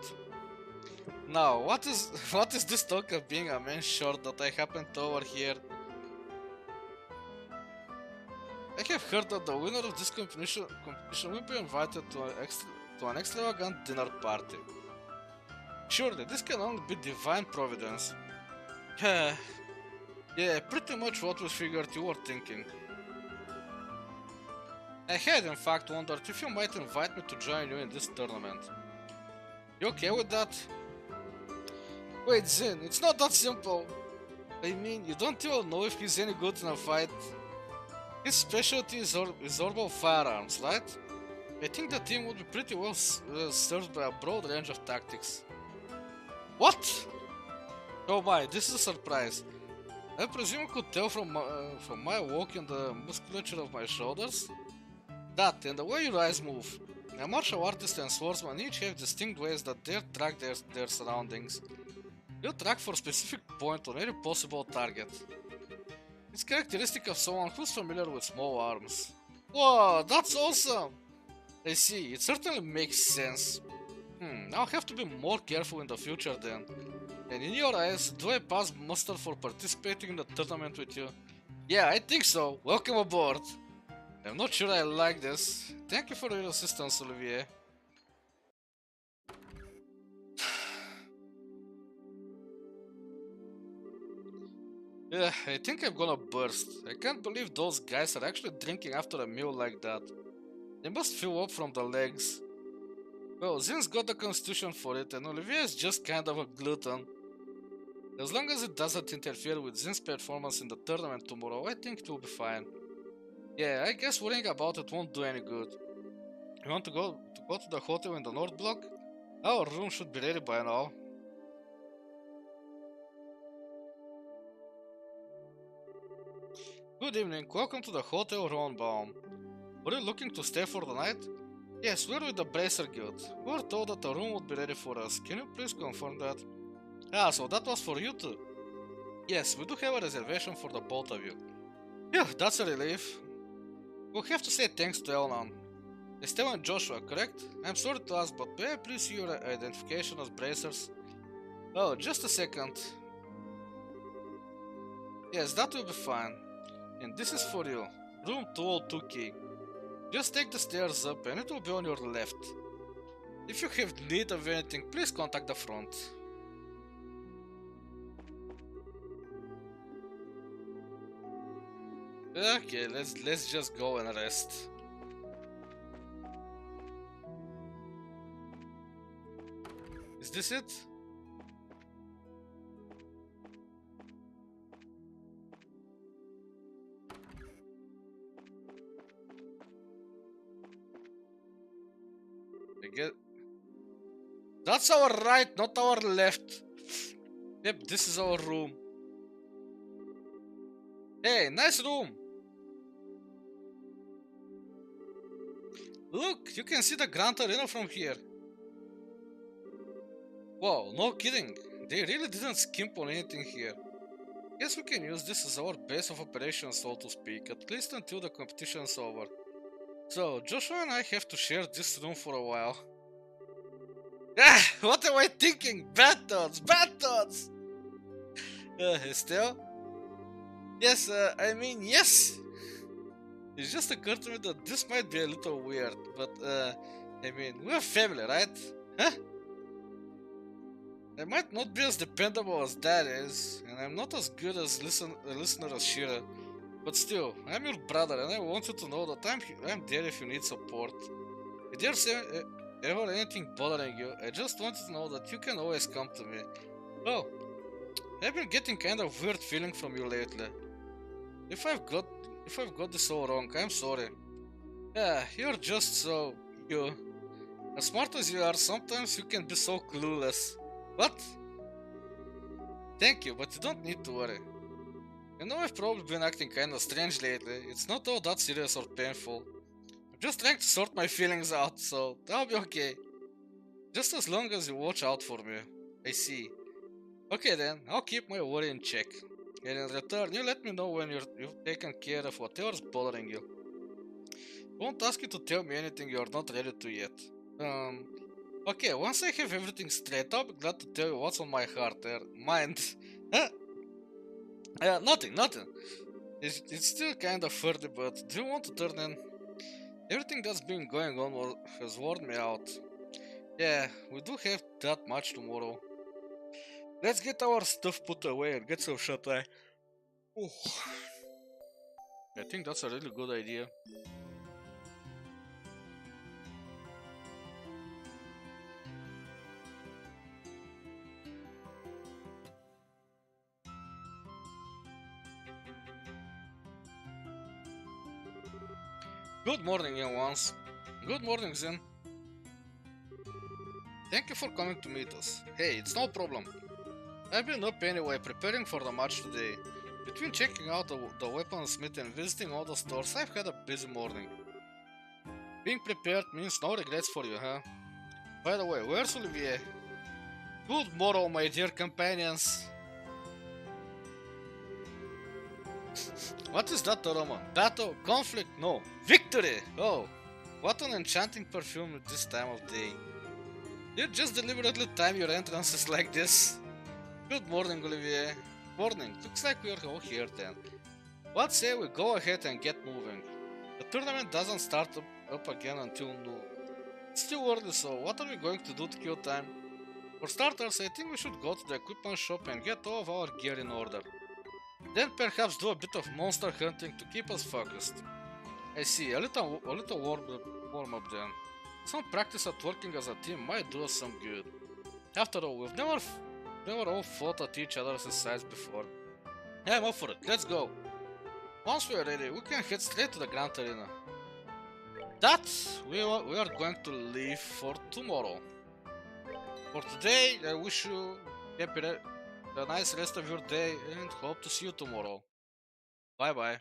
Now, what is this talk of being a man short that I happen to overhear? I have heard that the winner of this competition will be invited to an extravagant dinner party. Surely, this can only be divine providence. Yeah, pretty much what we figured you were thinking. I had in fact wondered if you might invite me to join you in this tournament. You okay with that? Wait, Zin, it's not that simple. I mean, you don't even know if he's any good in a fight. His specialty is orbital firearms, right? I think the team would be pretty well served by a broad range of tactics. What? Oh my, this is a surprise. I presume you could tell from my walk and the musculature of my shoulders. That and the way your eyes move. A martial artist and swordsman each have distinct ways that they track their surroundings. You track for a specific point on any possible target. It's characteristic of someone who's familiar with small arms. Whoa, that's awesome! I see, it certainly makes sense. I'll have to be more careful in the future then. And in your eyes, do I pass muster for participating in the tournament with you? Yeah, I think so. Welcome aboard. I'm not sure I like this. Thank you for your assistance, Olivier. Yeah, I think I'm gonna burst. I can't believe those guys are actually drinking after a meal like that. They must fill up from the legs. Well, Zin's got the constitution for it, and Olivier is just kind of a glutton. As long as it doesn't interfere with Zin's performance in the tournament tomorrow, I think it will be fine. Yeah, I guess worrying about it won't do any good. You want to go to the hotel in the North Block? Our room should be ready by now. Good evening, welcome to the Hotel Ronbaum. Were you looking to stay for the night? Yes, we're with the Bracer Guild. We were told that a room would be ready for us. Can you please confirm that? Ah, so that was for you too? Yes, we do have a reservation for the both of you. Phew, that's a relief. We'll have to say thanks to Elnan. Estelle and Joshua, correct? I'm sorry to ask, but may I please see your identification as Bracers? Oh, just a second. Yes, that will be fine. And this is for you. Room 202 key. Just take the stairs up and it will be on your left. If you have need of anything, please contact the front. Okay, let's just go and rest. Is this it? That's our right, not our left. Yep, this is our room. Hey, nice room. Look, you can see the Grand Arena from here. Wow, no kidding. They really didn't skimp on anything here. Guess we can use this as our base of operations, so to speak, at least until the competition's over. So, Joshua and I have to share this room for a while. Ah, what am I thinking? Bad thoughts, bad thoughts! Estelle? Yes, I mean, yes! It just occurred to me that this might be a little weird, but, I mean, we're family, right? Huh? I might not be as dependable as Dad is, and I'm not as good as a listener as Shira, but still, I'm your brother, and I want you to know that I'm there if you need support. If there's ever anything bothering you, I just want you to know that you can always come to me. Oh, I've been getting kind of weird feeling from you lately. If I've got this all wrong, I'm sorry. Yeah, you're just so you. As smart as you are, sometimes you can be so clueless. What? Thank you, but you don't need to worry. You know I've probably been acting kinda strange lately. It's not all that serious or painful. I'm just trying to sort my feelings out, so that'll be okay. Just as long as you watch out for me. I see. Okay then, I'll keep my worry in check. And in return, you let me know when you've taken care of whatever's bothering you. Won't ask you to tell me anything you're not ready to yet. Okay, once I have everything straight, I'll be glad to tell you what's on my heart or mind. Huh? Nothing. It's still kinda furry, but do you want to turn in? Everything that's been going on has worn me out. Yeah, we do have that much tomorrow. Let's get our stuff put away and get some shut eye. Ooh. I think that's a really good idea. Good morning, young ones. Good morning, Zen. Thank you for coming to meet us. Hey, it's no problem. I've been up anyway, preparing for the match today. Between checking out the weaponsmith and visiting all the stores, I've had a busy morning. Being prepared means no regrets for you, huh? By the way, where's Olivier? Good morrow, my dear companions. What is that aroma? Battle? Conflict? No. Victory! Oh, what an enchanting perfume at this time of day. You just deliberately time your entrances like this. Good morning, Olivier. Morning. Looks like we are all here then. What say we go ahead and get moving? The tournament doesn't start up again until noon. It's still early, so what are we going to do to kill time? For starters, I think we should go to the equipment shop and get all of our gear in order. Then perhaps do a bit of monster hunting to keep us focused. I see, a little warm up then. Some practice at working as a team might do us some good. After all, we've never all fought at each other's sides before. Yeah, I'm up for it, let's go. Once we are ready, we can head straight to the Grand Arena. That we are going to leave for tomorrow. For today, I wish you a nice rest of your day and hope to see you tomorrow. Bye bye.